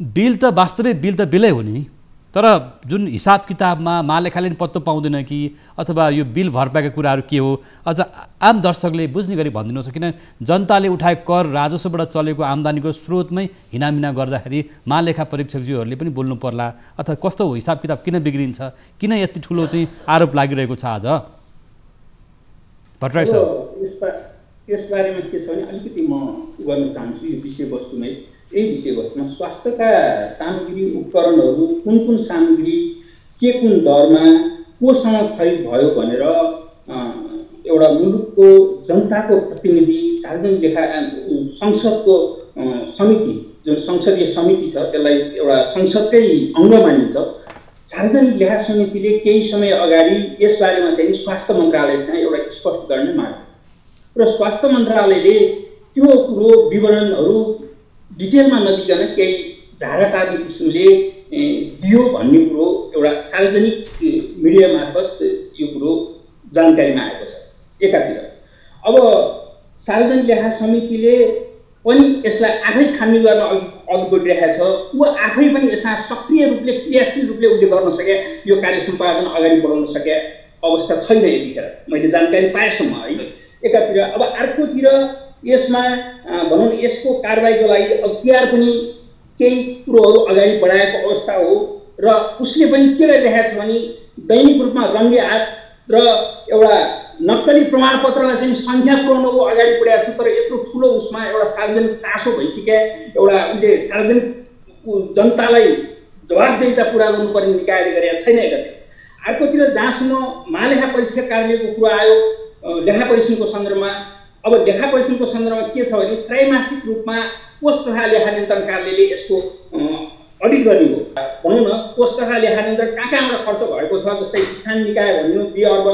बिल त वास्तविक बिल त बिलै हो नि, तर जुन हिसाब किताबमा महालेखाले पनि पत्तो पाउँदैन कि अथवा यो बिल भरपाईका कुराहरू के हो, अझ आम दर्शकले बुझ्ने गरी भनिदिनुहोस्। किन जनताले उठाएको कर राजस्वबाट चलेको आम्दानीको स्रोतमै हिनामिना गर्दाखेरि महालेखा परीक्षकज्यूहरूले पनि बोल्नु पर्ला, अथवा कस्तो हो हिसाब किताब, किन बिग्रिन्छ, किन यति ठुलो चाहिँ आरोप लागिरहेको छ आज? भट्टराई सर, यसबारेमा के छ भने अलिकति म गर्न चाहन्छु यो विषयवस्तुमै। यही विषयवस्तुमा स्वास्थ्यका सामग्री, उपकरणहरू कुन कुन सामग्री के कुन दरमा कोसँग खरिद भयो भनेर एउटा मुलुकको जनताको प्रतिनिधि, सार्वजनिक लेखा संसदको समिति, जुन संसदीय समिति छ त्यसलाई एउटा संसदकै अङ्ग मानिन्छ, सार्वजनिक लेखा समितिले केही समय अगाडि यसबारेमा चाहिँ स्वास्थ्य मन्त्रालयसँग एउटा स्पष्टीकरण माग्यो र स्वास्थ्य मन्त्रालयले त्यो कुरो विवरणहरू डिटेलमा नदिकन केही झाराटादी किसिमले दियो भन्ने कुरो एउटा सार्वजनिक मिडिया मार्फत यो कुरो जानकारीमा आएको छ। एकातिर अब सार्वजनिक लेखा समितिले पनि यसलाई आफै छानबिन गर्न अघि बढिरहेको छ। ऊ आफै पनि यसमा सक्रिय रूपले, क्रियाशील रूपले उसले गर्न सके, यो कार्य सम्पादन अगाडि बढाउन सके अवस्था छैन यतिखेर मैले जानकारी पाएसम्म है। एकातिर अब अर्कोतिर यसमा भनौँ यसको कारबाहीको लागि अख्तियार पनि केही कुरोहरू अगाडि बढाएको अवस्था हो र उसले पनि के गरिरहेको छ भने दैनिक रूपमा रङ्गे हात र एउटा नक्कली प्रमाणपत्रलाई चाहिँ सङ्ख्या पुर्याउन ऊ अगाडि बढाएको छ। तर यत्रो ठुलो उसमा एउटा सार्वजनिक चासो भइसके, एउटा उसले सार्वजनिक जनतालाई जवाबदेहिता पुरा गर्नुपर्ने निकायले गरेका छैन एकातिर। अर्कोतिर जहाँसम्म महालेखा परीक्षक कार्यालयको कुरा आयो लेखा परीक्षणको सन्दर्भमा, अब लेखा परीक्षणको सन्दर्भमा के छ भने त्रैमासिक रूपमा कोष तथा लेखा नियन्त्रण कार्यालयले यसको अडिट गर्ने हो। भनौँ न कोष तथा लेखा नियन्त्रण कहाँबाट खर्च भएको छ, जस्तै स्थानीय निकाय भन्नु 2 अर्ब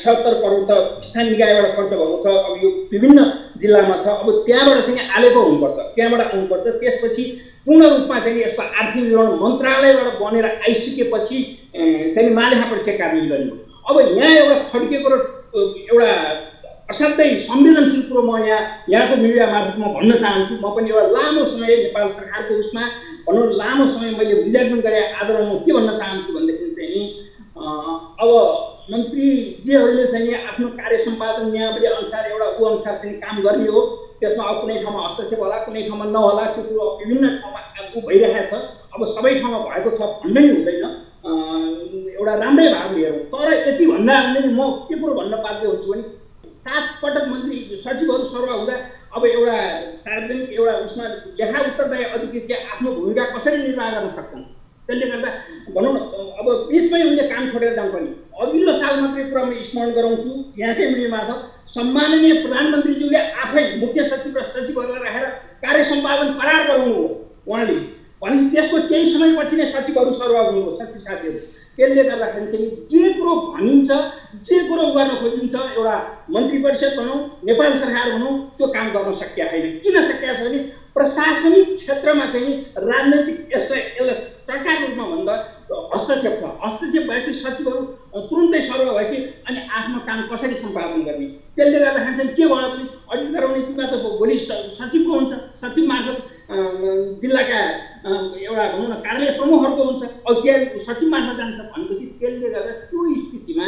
76 करोड त स्थानीय निकायबाट खर्च भएको छ। अब यो विभिन्न जिल्लामा छ, अब त्यहाँबाट चाहिँ आलेको हुनुपर्छ, त्यहाँबाट आउनुपर्छ। त्यसपछि पूर्ण रूपमा चाहिँ यसको आर्थिक विवरण मन्त्रालयबाट बनेर आइसकेपछि चाहिँ महालेखा परीक्षक कार्यालय गर्ने हो। अब यहाँ एउटा खड्केको र एउटा असाध्यै संवेदनशील कुरो म यहाँको मिडिया मार्फत म भन्न चाहन्छु। म पनि एउटा लामो समय नेपाल सरकारको उसमा भनौँ लामो समय मैले मूल्याङ्कन गरेँ। आदरमा म के भन्न चाहन्छु भनेदेखि चाहिँ नि अब मन्त्रीजीहरूले चाहिँ आफ्नो कार्य सम्पादन नियमावली अनुसार एउटा ऊ अनुसार चाहिँ काम गर्ने हो। त्यसमा अब कुनै ठाउँमा हस्तक्षेप होला, कुनै ठाउँमा नहोला, त्यो कुरो विभिन्न ठाउँमा ऊ भइरहेको छ। अब सबै ठाउँमा भएको छ भन्नै हुँदैन, एउटा राम्रै भाग लिएर। तर यति भन्दा म के कुरो भन्न बाध्य हुन्छु भने 7 पटक मन्त्री सचिवहरू सर्व हुँदा अब एउटा सार्वजनिक एउटा उसमा लेखा उत्तरदायी अधिकृतले आफ्नो भूमिका कसरी निर्वाह गर्न सक्छन्? त्यसले गर्दा भनौँ न अब बिचमै उनले काम छोडेर जानुपर्ने। अघिल्लो साल मात्रै कुरा म स्मरण गराउँछु, यहाँकै मिडियामार्फत सम्माननीय प्रधानमन्त्रीज्यूले आफै मुख्य सचिव र सचिवहरूलाई राखेर कार्य सम्पादन करार गराउनु हो उहाँले। भनेपछि त्यसको केही समयपछि नै सचिवहरू सरुवा हुनुभयो सचिव साथीहरू। त्यसले गर्दाखेरि चाहिँ जे कुरो भनिन्छ, जे कुरो गर्न खोजिन्छ, एउटा मन्त्री परिषद भनौँ, नेपाल सरकार भनौँ, त्यो काम गर्न सकिया छैन। किन सकिया छ भने प्रशासनिक क्षेत्रमा चाहिँ राजनैतिक यसलाई सरकार रूपमा भन्दा हस्तक्षेप छ। हस्तक्षेप भएपछि सचिवहरू तुरुन्तै सरुवा भएपछि अनि आफ्नो काम कसरी सम्पादन गर्ने? त्यसले गर्दाखेरि चाहिँ के भयो भने अडिट गराउने नीतिमा त भोलि सचिवको हुन्छ, सचिव मार्फत जिल्लाका एउटा भनौँ न कार्यालय प्रमुखहरूको हुन्छ, अब त्यहाँ सचिव मार्फत जान्छ भनेपछि त्यसले गर्दा त्यो स्थितिमा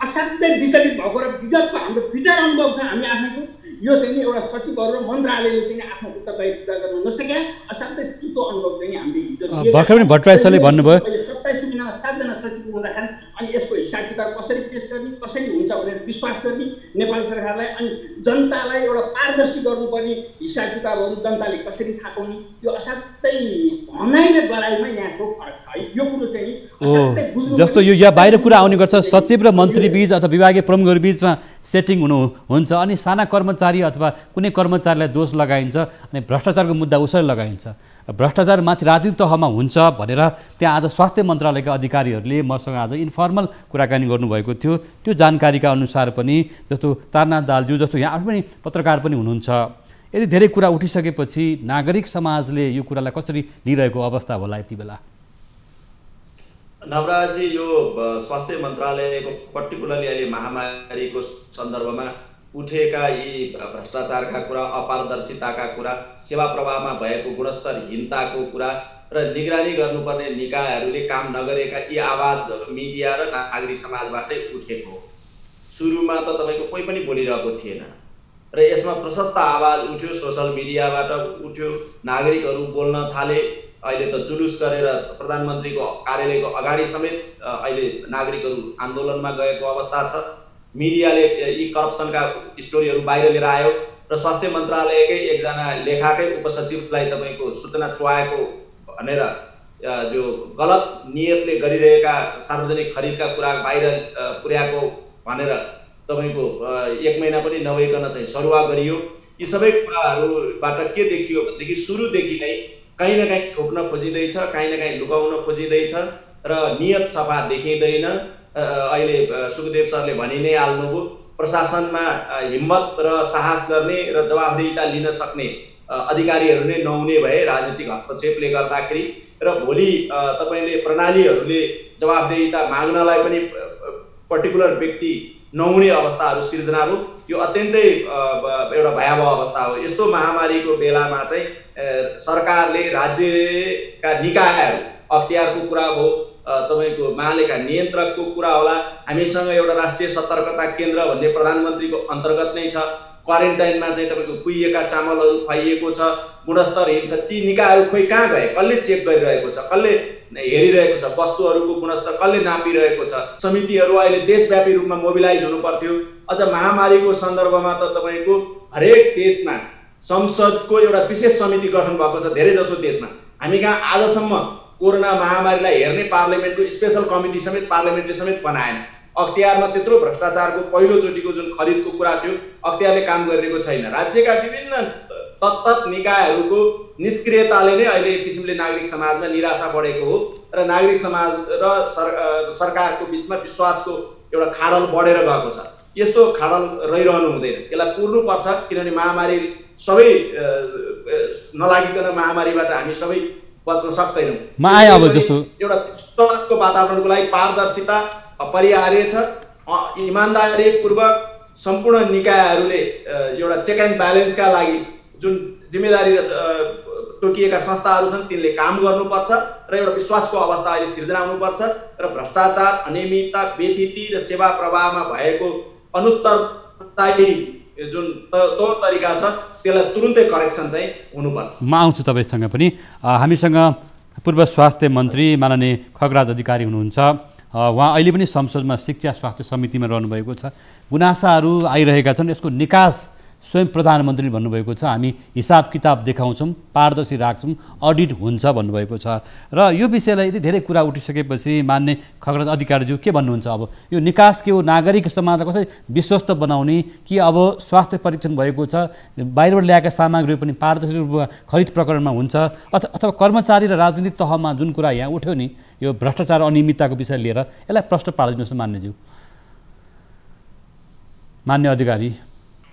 असाध्यै विचलित भएको र विगतको हाम्रो बिटर अनुभव छ हामी आफैको। यो चाहिँ नि एउटा सचिवहरू र मन्त्रालयले चाहिँ आफ्नो उत्तरदायी पुरा गर्न नसके असाध्यै चितो अनुभव चाहिँ हामीले भर्खर पनि भट्टराई सरले भन्नुभयो 27 महिनामा 7 जना सचिव हुँदाखेरि अनि यसको हिसाब किताब कसरी पेश गर्ने, कसरी हुन्छ भनेर विश्वास गर्ने नेपाल सरकारलाई, अनि जनतालाई एउटा पारदर्शी गर्नुपर्ने हिसाब किताबहरू जनताले कसरी थाहा पाउने, त्यो असाध्यै भनाइ र गराइमा यहाँको फरक छ है। यो कुरो चाहिँ असाध्यै बुझ्नु जस्तो यो या बाहिर कुरा आउने गर्छ, सचिव र मन्त्री बीच अथवा विभागीय प्रमुखहरू बीचमा सेटिङ हुन्छ अनि साना कर्मचारी अथवा कुनै कर्मचारीलाई दोष लगाइन्छ अनि भ्रष्टाचारको मुद्दा उसरी लगाइन्छ। भ्रष्टाचार माथि राजनीतिक तहमा हुन्छ भनेर त्यहाँ आज स्वास्थ्य मन्त्रालयका अधिकारीहरूले मसँग आज इन्फर्मल कुराकानी गर्नुभएको थियो। त्यो जानकारीका अनुसार पनि जस्तो तारनाथ दालज्यू जस्तो यहाँ पनि पत्रकार पनि हुनुहुन्छ, यदि धेरै कुरा उठिसकेपछि नागरिक समाजले यो कुरालाई कसरी लिइरहेको अवस्था होला यति बेला? नवराजी, यो स्वास्थ्य मन्त्रालयको पर्टिकुलरली अहिले महामारीको सन्दर्भमा उठेका यी भ्रष्टाचारका कुरा, अपारदर्शिताका कुरा, सेवा प्रवाहमा भएको गुणस्तरहीनताको कुरा र निगरानी गर्नुपर्ने निकायहरूले काम नगरेका यी आवाजहरू मिडिया र नागरिक समाजबाटै उठेको। सुरुमा त तपाईँको कोही पनि बोलिरहेको थिएन र यसमा प्रशस्त आवाज उठ्यो, सोसल मिडियाबाट उठ्यो, नागरिकहरू बोल्न थाले। अहिले त जुलुस गरेर प्रधानमन्त्रीको कार्यालयको अगाडि समेत अहिले नागरिकहरू आन्दोलनमा गएको अवस्था छ। मिडियाले यी करप्सनका स्टोरीहरू बाहिर लिएर आयो र स्वास्थ्य मन्त्रालयकै एकजना लेखाकै उपसचिवलाई तपाईँको सूचना चुहाएको भनेर जो गलत नियतले गरिरहेका सार्वजनिक खरिदका कुरा बाहिर पुर्याएको भनेर तपाईँको 1 महिना पनि नभइकन चाहिँ सरुवा गरियो। यी सबै कुराहरूबाट के देखियो भनेदेखि सुरुदेखि नै कहीँ न कहीँ छोप्न खोजिँदैछ, कहीँ न कहीँ लुकाउन खोजिँदैछ र नियत सफा देखिँदैन। अहिले सुखदेव सरले भनि नै हाल्नुभयो, प्रशासनमा हिम्मत र साहस गर्ने र जवाबदेहिता लिन सक्ने अधिकारीहरू नै नहुने भए राजनीतिक हस्तक्षेपले गर्दाखेरि र भोलि तपाईँले प्रणालीहरूले जवाबदेहिता माग्नलाई पनि पर्टिकुलर व्यक्ति नहुने अवस्थाहरू सिर्जना भयो। यो अत्यन्तै एउटा भयावह अवस्था हो। यस्तो महामारीको बेलामा चाहिँ सरकारले राज्यका निकायहरू अख्तियारको कुरा भयो, तपाईँको महालेखा नियन्त्रकको कुरा होला, हामीसँग एउटा राष्ट्रिय सतर्कता केन्द्र भन्ने प्रधानमन्त्रीको अन्तर्गत नै छ। क्वारेन्टाइनमा चाहिँ तपाईँको कुहिएका चामलहरू खुवाइएको छ, गुणस्तरहीन छ। ती निकायहरू खोइ कहाँ गए? कसले चेक गरिरहेको छ? कसले हेरिरहेको छ? वस्तुहरूको गुणस्तर कसले नापिरहेको छ? समितिहरू अहिले देशव्यापी रूपमा मोबिलाइज हुनु पर्थ्यो। अझ महामारीको सन्दर्भमा त तपाईँको हरेक देशमा संसदको एउटा विशेष समिति गठन भएको छ। धेरै जसो देशमा हामी कहाँ आजसम्म कोरोना महामारीलाई हेर्ने पार्लियामेन्टको स्पेशल कमिटी समेत पार्लियामेन्टले समेत बनाएन। अख्तियारमा त्यत्रो भ्रष्टाचारको पहिलोचोटिको जुन खरिदको कुरा थियो, अख्तियारले काम गरिरहेको छैन। राज्यका विभिन्न तत्त निकायहरूको निष्क्रियताले नै अहिले एक किसिमले नागरिक समाजमा निराशा बढेको हो र नागरिक समाज र सरकारको बिचमा विश्वासको एउटा खाडल बढेर गएको छ। यस्तो खाडल रहिरहनु हुँदैन, यसलाई पुर्नुपर्छ। किनभने महामारी सबै नलागिकन महामारीबाट हामी सबै बच्न सक्दैनौँ। अब जस्तो एउटा विश्वासको वातावरणको लागि पारदर्शिता अपरिहार्य छ। इमान्दारीपूर्वक सम्पूर्ण निकायहरूले एउटा चेक एन्ड ब्यालेन्सका लागि जुन जिम्मेदारी तोकिएका संस्थाहरू छन् तिनले काम गर्नुपर्छ र एउटा विश्वासको अवस्था अहिले सिर्जना हुनुपर्छ र भ्रष्टाचार, अनियमितता, बेथिति र सेवा प्रवाहमा भएको अनुत्तरदायी जुन तौर तरिका छ त्यसलाई तुरुन्तै करेक्सन चाहिँ हुनुपर्छ। म आउँछु तपाईँसँग पनि। हामीसँग पूर्व स्वास्थ्य मन्त्री माननीय खगराज अधिकारी हुनुहुन्छ। उहाँ अहिले पनि संसदमा शिक्षा स्वास्थ्य समितिमा रहनुभएको छ। गुनासाहरू आइरहेका छन्, यसको निकास स्वयं प्रधानमन्त्रीले भन्नुभएको छ हामी हिसाब किताब देखाउँछौँ, पारदर्शी राख्छौँ, अडिट हुन्छ भन्नुभएको छ। र यो विषयलाई यदि धेरै कुरा उठिसकेपछि मान्य खगराज अधिकारीज्यू के भन्नुहुन्छ? अब यो निकास के हो? नागरिक समाजलाई कसरी विश्वस्त बनाउने कि अब स्वास्थ्य परीक्षण भएको छ, बाहिरबाट ल्याएका सामग्रीहरू पनि पारदर्शी रूपमा खरिद प्रकरणमा हुन्छ, अथवा कर्मचारी र राजनीतिक तहमा जुन कुरा यहाँ उठ्यो नि यो भ्रष्टाचार अनियमितताको विषय लिएर यसलाई प्रश्न पारिदिनुहोस् मान्यज्यू, मान्य अधिकारी।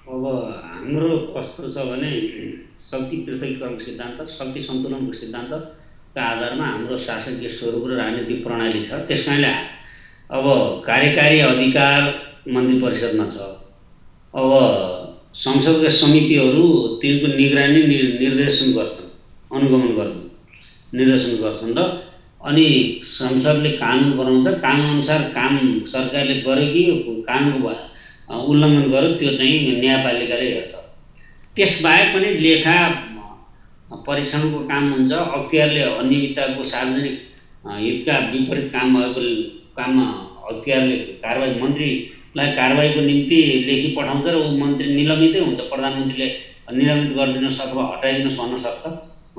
अब हाम्रो कस्तो छ भने शक्ति पृथकीकरणको सिद्धान्त, शक्ति सन्तुलनको सिद्धान्तका आधारमा हाम्रो शासकीय स्वरूप र राजनीतिक प्रणाली छ। त्यस कारणले अब कार्यकारी अधिकार मन्त्री परिषदमा छ। अब संसदका समितिहरू तिनको निगरानी निर्देशन गर्छन्, अनुगमन गर्छन्, निर्देशन गर्छन् र अनि संसदले कानुन बनाउँछ, कानुनअनुसार काम सरकारले गर्यो कि कानुनको उल्लङ्घन गर्यो त्यो चाहिँ न्यायपालिकाले हेर्छ। त्यसबाहेक पनि लेखा परीक्षणको काम हुन्छ, अख्तियारले अनियमितताको सार्वजनिक हितका विपरीत काम भएको काममा अख्तियारले कारबाही मन्त्रीलाई कारबाहीको निम्ति लेखी पठाउँछ र ऊ मन्त्री निलम्बितै हुन्छ, प्रधानमन्त्रीले निलम्बित गरिदिनुहोस् अथवा हटाइदिनुहोस् भन्न सक्छ।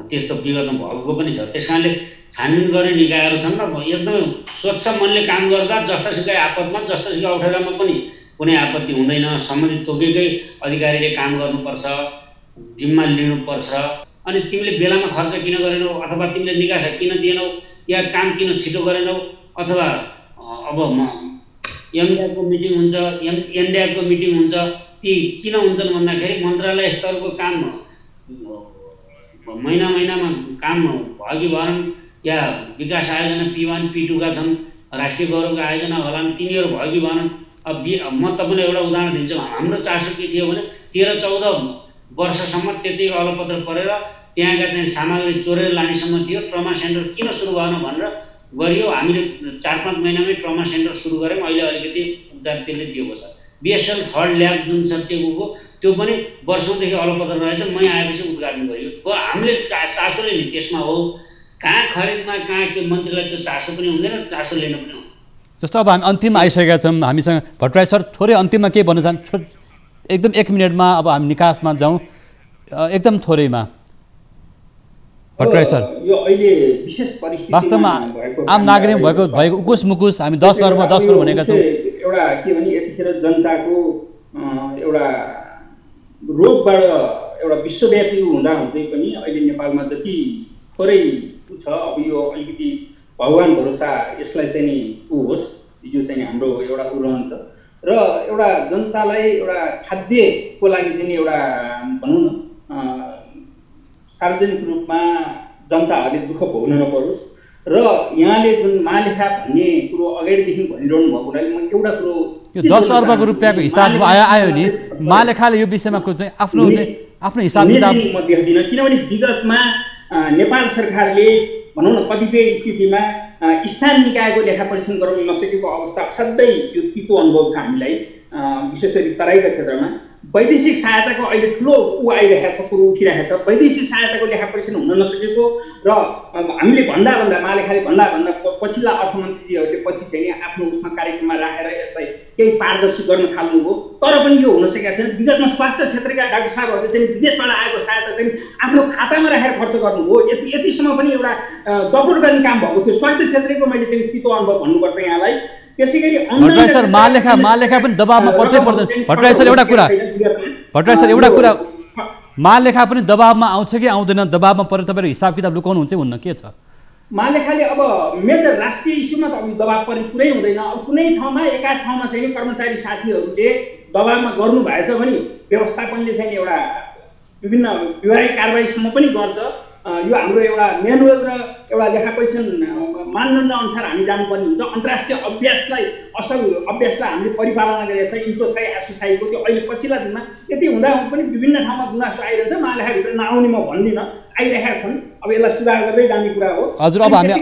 त्यस्तो विगतमा भएको पनि छ। त्यस कारणले छानबिन गर्ने निकायहरू छन् र एकदमै स्वच्छ मनले काम गर्दा जस्तासुकै आपतमा जस्तासुकै अप्ठ्यारोमा पनि कुनै आपत्ति हुँदैन। सम्बन्धित तोकेकै अधिकारीले काम गर्नुपर्छ, जिम्मा लिनुपर्छ। अनि तिमीले बेलामा खर्च किन गरेनौ अथवा तिमीले निकास किन दिएनौ या काम किन छिटो गरेनौ अथवा अब एमडिआको मिटिङ हुन्छ, एनडिआको मिटिङ हुन्छ, ती किन हुन्छन् भन्दाखेरि मन्त्रालय स्तरको काम महिनामा काम भयो कि भएन, या विकास आयोजना P1 P2 का छन्, राष्ट्रिय गौरवका आयोजना होला, तिनीहरू भयो कि भएन। अब म तपाईँलाई एउटा उदाहरण दिन्छु। हाम्रो चासो के थियो भने 13-14 वर्षसम्म त्यति अलपत्र परेर त्यहाँका चाहिँ सामग्री चोरेर लानेसम्म थियो। ट्रमा सेन्टर किन सुरु भएन भनेर गरियो। हामीले 4-5 महिनामै ट्रमा सेन्टर सुरु गऱ्यौँ। अहिले अलिकति उपचार त्यसले दिएको छ। BSL थर्ड ल्याब जुन छ त्यो पनि वर्षौँदेखि अलपत्र रहेछ। मै आएपछि उद्घाटन गरियो। हामीले चासोले नि त्यसमा हो, कहाँ खरिदमा कहाँ के मन्त्रीलाई त्यो चासो पनि हुँदैन, चासो लिन पनि हुँदैन। जस्तो अब हामी अन्तिममा आइसकेका छौँ। हामीसँग भट्टराई सर थोरै अन्तिममा के भन्न चाहन्छ? एकदम 1 मिनटमा अब हामी निकासमा जाउँ, एकदम थोरैमा भट्टराई सर। यो अहिले विशेष परिस्थिति वास्तवमा आम नागरिक भएको उकुस मुकुस हामी 10 करोडमा 10 करोड भनेका छौँ। एउटा के भने यतिखेर जनताको एउटा रोगबाट एउटा विश्वव्यापी हुँदा हुँदै पनि अहिले नेपालमा जति थोरै छ, अब यो अलिकति भगवान भरोसा यसलाई चाहिँ नि होस्, यो चाहिँ हाम्रो एउटा रहन्छ र एउटा जनतालाई एउटा खाद्यको लागि चाहिँ एउटा भनौँ न सार्वजनिक रूपमा जनताहरूले दुःख भोग्न नपरोस्। र यहाँले जुन महालेखा भन्ने कुरो अगाडिदेखि भनिरहनु भएको हुनाले म एउटा कुरो यो 10 अर्बको रुपियाँको हिसाबमा आयो नि महालेखाले यो विषयमा चाहिँ आफ्नो हिसाब किताब म देख्दिनँ। किनभने विगतमा नेपाल सरकारले भनौँ न कतिपय स्थितिमा स्थानीय निकायको लेखा परीक्षण गराउन नसकेको अवस्था असाध्यै यो तितो अनुभव छ हामीलाई। विशेष गरी तराईका क्षेत्रमा वैदेशिक सहायताको अहिले ठुलो आइरहेको छ, कुरो उठिरहेको छ। वैदेशिक सहायताको लेखा परीक्षण हुन नसकेको र हामीले भन्दा महालेखाले भन्दा पछिल्ला अर्थमन्त्रीहरूले पछि चाहिँ आफ्नो उसमा कार्यक्रममा राखेर यसलाई केही पारदर्शी गर्न थाल्नुभयो। तर पनि यो हुन सकेको छैन। विगतमा स्वास्थ्य क्षेत्रका डाक्टर साहबहरूले चाहिँ विदेशबाट आएको सहायता चाहिँ आफ्नो खातामा राखेर खर्च गर्नुभयो। यतिसम्म पनि एउटा दपोट गर्ने काम भएको थियो। स्वास्थ्य क्षेत्रको मैले चाहिँ तितो अनुभव भन्नुपर्छ यहाँलाई। भट्टराई सर महालेखा पनि दबावमा पर्छै पर्दैन। भट्टराई सर एउटा कुरा महालेखा पनि दबावमा आउँछ कि आउँदैन? दबावमा परेर तपाईँहरू हिसाब किताब लुकाउनु हुन्छ हुन्न, के छ? महालेखाले अब मेजर राष्ट्रिय इस्युमा त अब दबाव पर्ने कुरै हुँदैन। अब कुनै ठाउँमा एका ठाउँमा चाहिँ कर्मचारी साथीहरूले दबावमा गर्नु भएछ भने व्यवस्थापनले चाहिँ एउटा विभिन्न व्यवहारिक कारबाहीसम्म पनि गर्छ। यो हाम्रो एउटा म्यानुअल र एउटा लेखा परीक्षण मानदण्ड अनुसार हामी जानुपर्ने हुन्छ। अन्तर्राष्ट्रिय अभ्यासलाई अभ्यासलाई हामीले परिपालना गरेका छ। इन्टोसाई एसोसाईको त्यो अहिले पछिल्ला दिनमा यति हुँदा पनि विभिन्न ठाउँमा गुनासो आइरहन्छ। महालेखाभित्र नआउने म भन्दिनँ, आइरहेका छन्। अब यसलाई सुधार गर्दै जाने कुरा हो। हजुर, अब हामी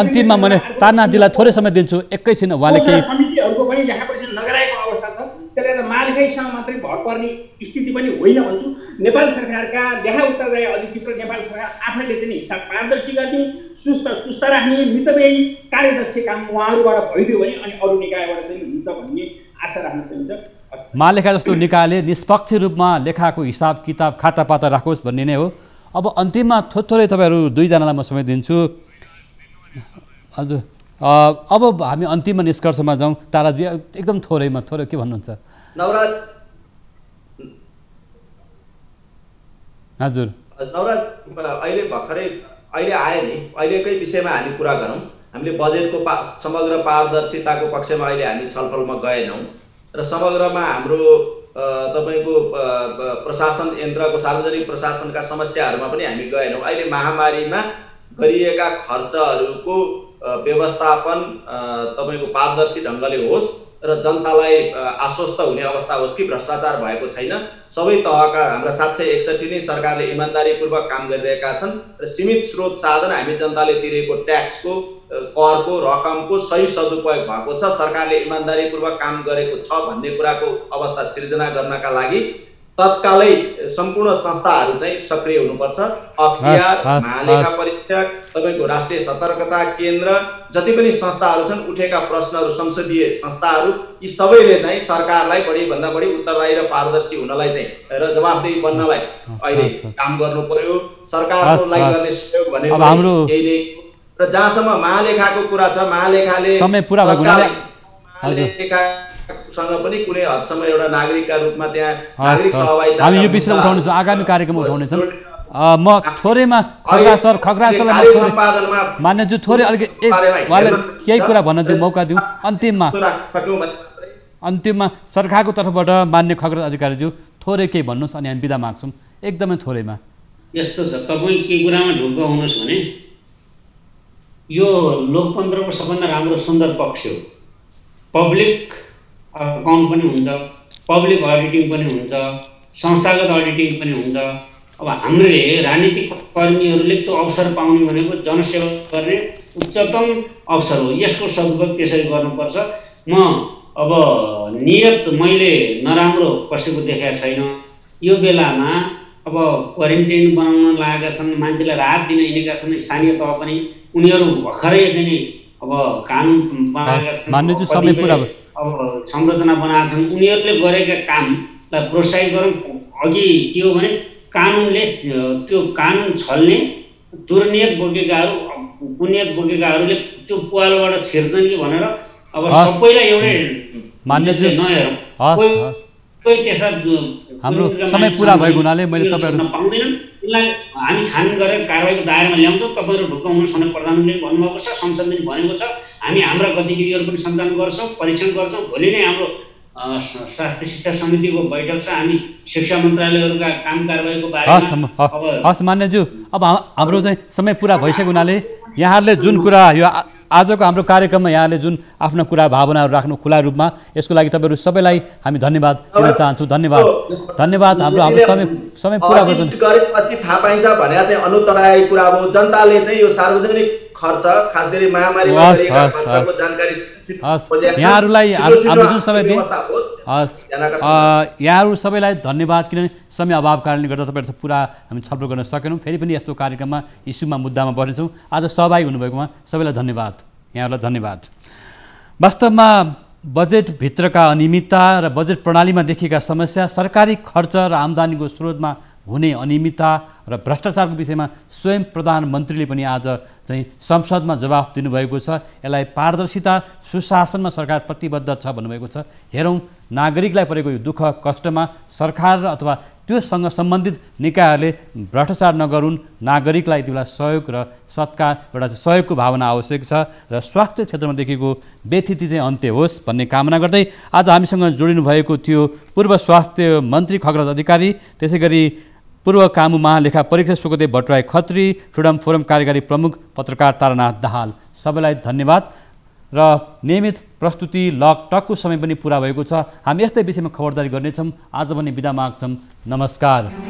अन्तिममा मैले तानाजीलाई थोरै समय दिन्छु, एकैछिन उहाँले केही समितिहरूको पनि लेखा परीक्षण नगराएको अवस्था छ। त्यसले गर्दा महालेखासँग मात्रै भर पर्ने स्थिति पनि होइन भन्छु। नेपाल सरकारका लेखा उत्तरदायी अधिकृत र नेपाल सरकार आफैले चाहिँ हिसाब पारदर्शी गर्ने, चुस्त राख्ने, मितव्ययी कार्यदक्ष काम उहाँहरूबाट भइदियो भने अनि अरू निकायबाट चाहिँ हुन्छ भन्ने आशा राख्न सकिन्छ। महालेखा जस्तो निकायले निष्पक्ष रूपमा लेखाको हिसाब किताब खातापाता राखोस् भन्ने नै हो। अब अन्तिममा थोरै तपाईँहरू दुईजनालाई म समय दिन्छु। हजुर, अब हामी अन्तिममा निष्कर्षमा जाउँ। ताराजी एकदम थोरै के भन्नुहुन्छ? नवराज हजुर, नवराज अहिले भर्खरै आयो नि, अहिलेकै विषयमा हामी कुरा गरौँ। हामीले बजेटको समग्र पारदर्शिताको पक्षमा अहिले हामी छलफलमा गएनौँ र समग्रमा हाम्रो तपाईँको प्रशासन यन्त्रको सार्वजनिक प्रशासनका समस्याहरूमा पनि हामी गएनौँ। अहिले महामारीमा गरिएका खर्चहरूको व्यवस्थापन तपाईँको पारदर्शी ढङ्गले होस् र जनतालाई आश्वस्त हुने अवस्था होस् कि भ्रष्टाचार भएको छैन। सबै तहका हाम्रा 761 नै सरकारले इमान्दारीपूर्वक काम गरिरहेका छन् र सीमित स्रोत साधन हामी जनताले तिरेको ट्याक्सको करको रकमको सही सदुपयोग भएको छ। सरकारले इमान्दारीपूर्वक काम गरेको छ भन्ने कुराको अवस्था सिर्जना गर्नका लागि तत्कालै सम्पूर्ण संस्थाहरू चाहिँ सक्रिय हुनुपर्छ। अख्तियार, महालेखा परीक्षक, तपाईँको राष्ट्रिय सतर्कता केन्द्र, जति पनि संस्थाहरू छन्, उठेका प्रश्नहरू, संसदीय संस्थाहरू, यी सबैले चाहिँ सरकारलाई बढीभन्दा बढी उत्तरदायी र पारदर्शी हुनलाई चाहिँ र जवाफदेही बन्नलाई अहिले काम गर्नु पर्यो। सरकारको लागि गर्ने सहयोग भनेको यही नै। र जहाँसम्म महालेखाको कुरा छ, महालेखाले समय पुरा भएको हुनाले सँग पनि कुनै हदसम्म एउटा नागरिकका रूपमा त्यहाँ नागरिक सहभागिता हामी यो विषय उठाउनेछौँ, आगामी कार्यक्रममा उठाउनेछौँ। म थोरैमा खग्रासरलाई मान्यज्यू थोरै अलिकति उहाँलाई केही कुरा भन्न दिउँ, मौका दिउँ। अन्तिममा सरकारको तर्फबाट मान्य खग्रास अधिकारीज्यू थोरै केही भन्नुहोस् अनि हामी बिदा माग्छौँ, एकदमै थोरैमा। यस्तो छ, तपाईँ के कुरामा ढुक्क हुनुहोस् भने यो लोकतन्त्रको सबभन्दा राम्रो सुन्दर पक्ष हो। पब्लिक अकाउन्ट पनि हुन्छ, पब्लिक अडिटिङ पनि हुन्छ, संस्थागत अडिटिङ पनि हुन्छ। अब हामीले राजनीतिक कर्मीहरूले त्यो अवसर पाउने भनेको जनसेवा गर्ने उच्चतम अवसर हो। यसको सदुपयोग त्यसरी गर्नुपर्छ। म अब नियत मैले नराम्रो कसैको देखाएको छैन। यो बेलामा अब क्वारेन्टाइन बनाउन लागेका छन्, मान्छेलाई राहत दिन हिँडेका छन् स्थानीय तह पनि। उनीहरू भर्खरै चाहिँ अब कानुन बनाएका छन्, अब संरचना बनाएका छन्। उनीहरूले गरेका कामलाई प्रोत्साहित गरौँ। अघि के हो भने कानुनले त्यो कानुन छल्ने दुर्नियत बोकेकाहरू, कुनियत बोकेकाहरूले त्यो पुवालबाट छिर्छन् कि भनेर अब सबैलाई एउटै मान्यज्यू नहेरौँ। हाम्रो समय पुरा भएको हुनाले मैले तपाईँहरू पाउँदैनन्, त्यसलाई हामी छानबिन गरेर कारबाहीको दायरामा ल्याउँछौँ। तपाईँहरू ढुक्क हुनुहोस् भनेर प्रधानमन्त्रीले भन्नुभएको छ, संसदले पनि भनेको छ। हामी हाम्रा गतिविधिहरू पनि सञ्चालन गर्छौँ, परीक्षण गर्छौँ। भोलि नै हाम्रो स्वास्थ्य शिक्षा समितिको बैठक छ। हामी शिक्षा मन्त्रालयहरूका काम कारबाहीको बारेमा हस् मान्यज्यू, अब हाम्रो चाहिँ समय पुरा भइसकेको हुनाले यहाँहरूले जुन कुरा यो आजको हाम्रो कार्यक्रममा यहाँले जुन आफ्नो कुरा भावनाहरू राख्नु खुला रूपमा, यसको लागि तपाईँहरू सबैलाई हामी धन्यवाद दिन चाहन्छौँ। धन्यवाद। हाम्रो समय पुरा भएको गरेपछि थाहा पाइन्छ भने चाहिँ अनुत्तरदायी कुरा हो। जनताले चाहिँ यो सार्वजनिक खर्च, खास गरी महामारीमा गरेका खर्चको जानकारी यहाँहरूलाई हाम्रो जुन समय दिए यहाँहरू सबैलाई धन्यवाद। किनभने समय अभाव कारणले गर्दा तपाईँहरू पुरा हामी छलफल गर्न सकेनौँ। फेरि पनि यस्तो कार्यक्रममा इस्युमा मुद्दामा बढ्नेछौँ। आज सहभागी हुनुभएकोमा सबैलाई धन्यवाद, यहाँहरूलाई धन्यवाद। वास्तवमा बजेटभित्रका अनियमितता र बजेट प्रणालीमा देखिएका समस्या, सरकारी खर्च र आम्दानीको स्रोतमा हुने अनियमितता र भ्रष्टाचारको विषयमा स्वयं प्रधानमन्त्रीले पनि आज चाहिँ संसदमा जवाफ दिनुभएको छ। यसलाई पारदर्शिता, सुशासनमा सरकार प्रतिबद्ध छ भन्नुभएको छ। हेरौँ नागरिकलाई परेको यो दुःख कष्टमा सरकार अथवा त्योसँग सम्बन्धित निकायहरूले भ्रष्टाचार नगरून्, नागरिकलाई यति बेला सहयोग र सत्कार एउटा सहयोगको भावना आवश्यक छ र स्वास्थ्य क्षेत्रमा देखेको व्यथिति चाहिँ अन्त्य होस् भन्ने कामना गर्दै आज हामीसँग जोडिनु भएको थियो पूर्व स्वास्थ्य मन्त्री खग्रास अधिकारी, त्यसै गरी पूर्व कामु महालेखा परीक्षक सुखदेव भट्टराई खत्री, फ्रिडम फोरम कार्यकारी प्रमुख पत्रकार तारानाथ दाहाल। सबैलाई धन्यवाद र नियमित प्रस्तुति लक टकको समय पनि पुरा भएको छ। हामी यस्तै विषयमा खबरदारी गर्नेछौँ। आज पनि बिदा माग्छौँ। नमस्कार।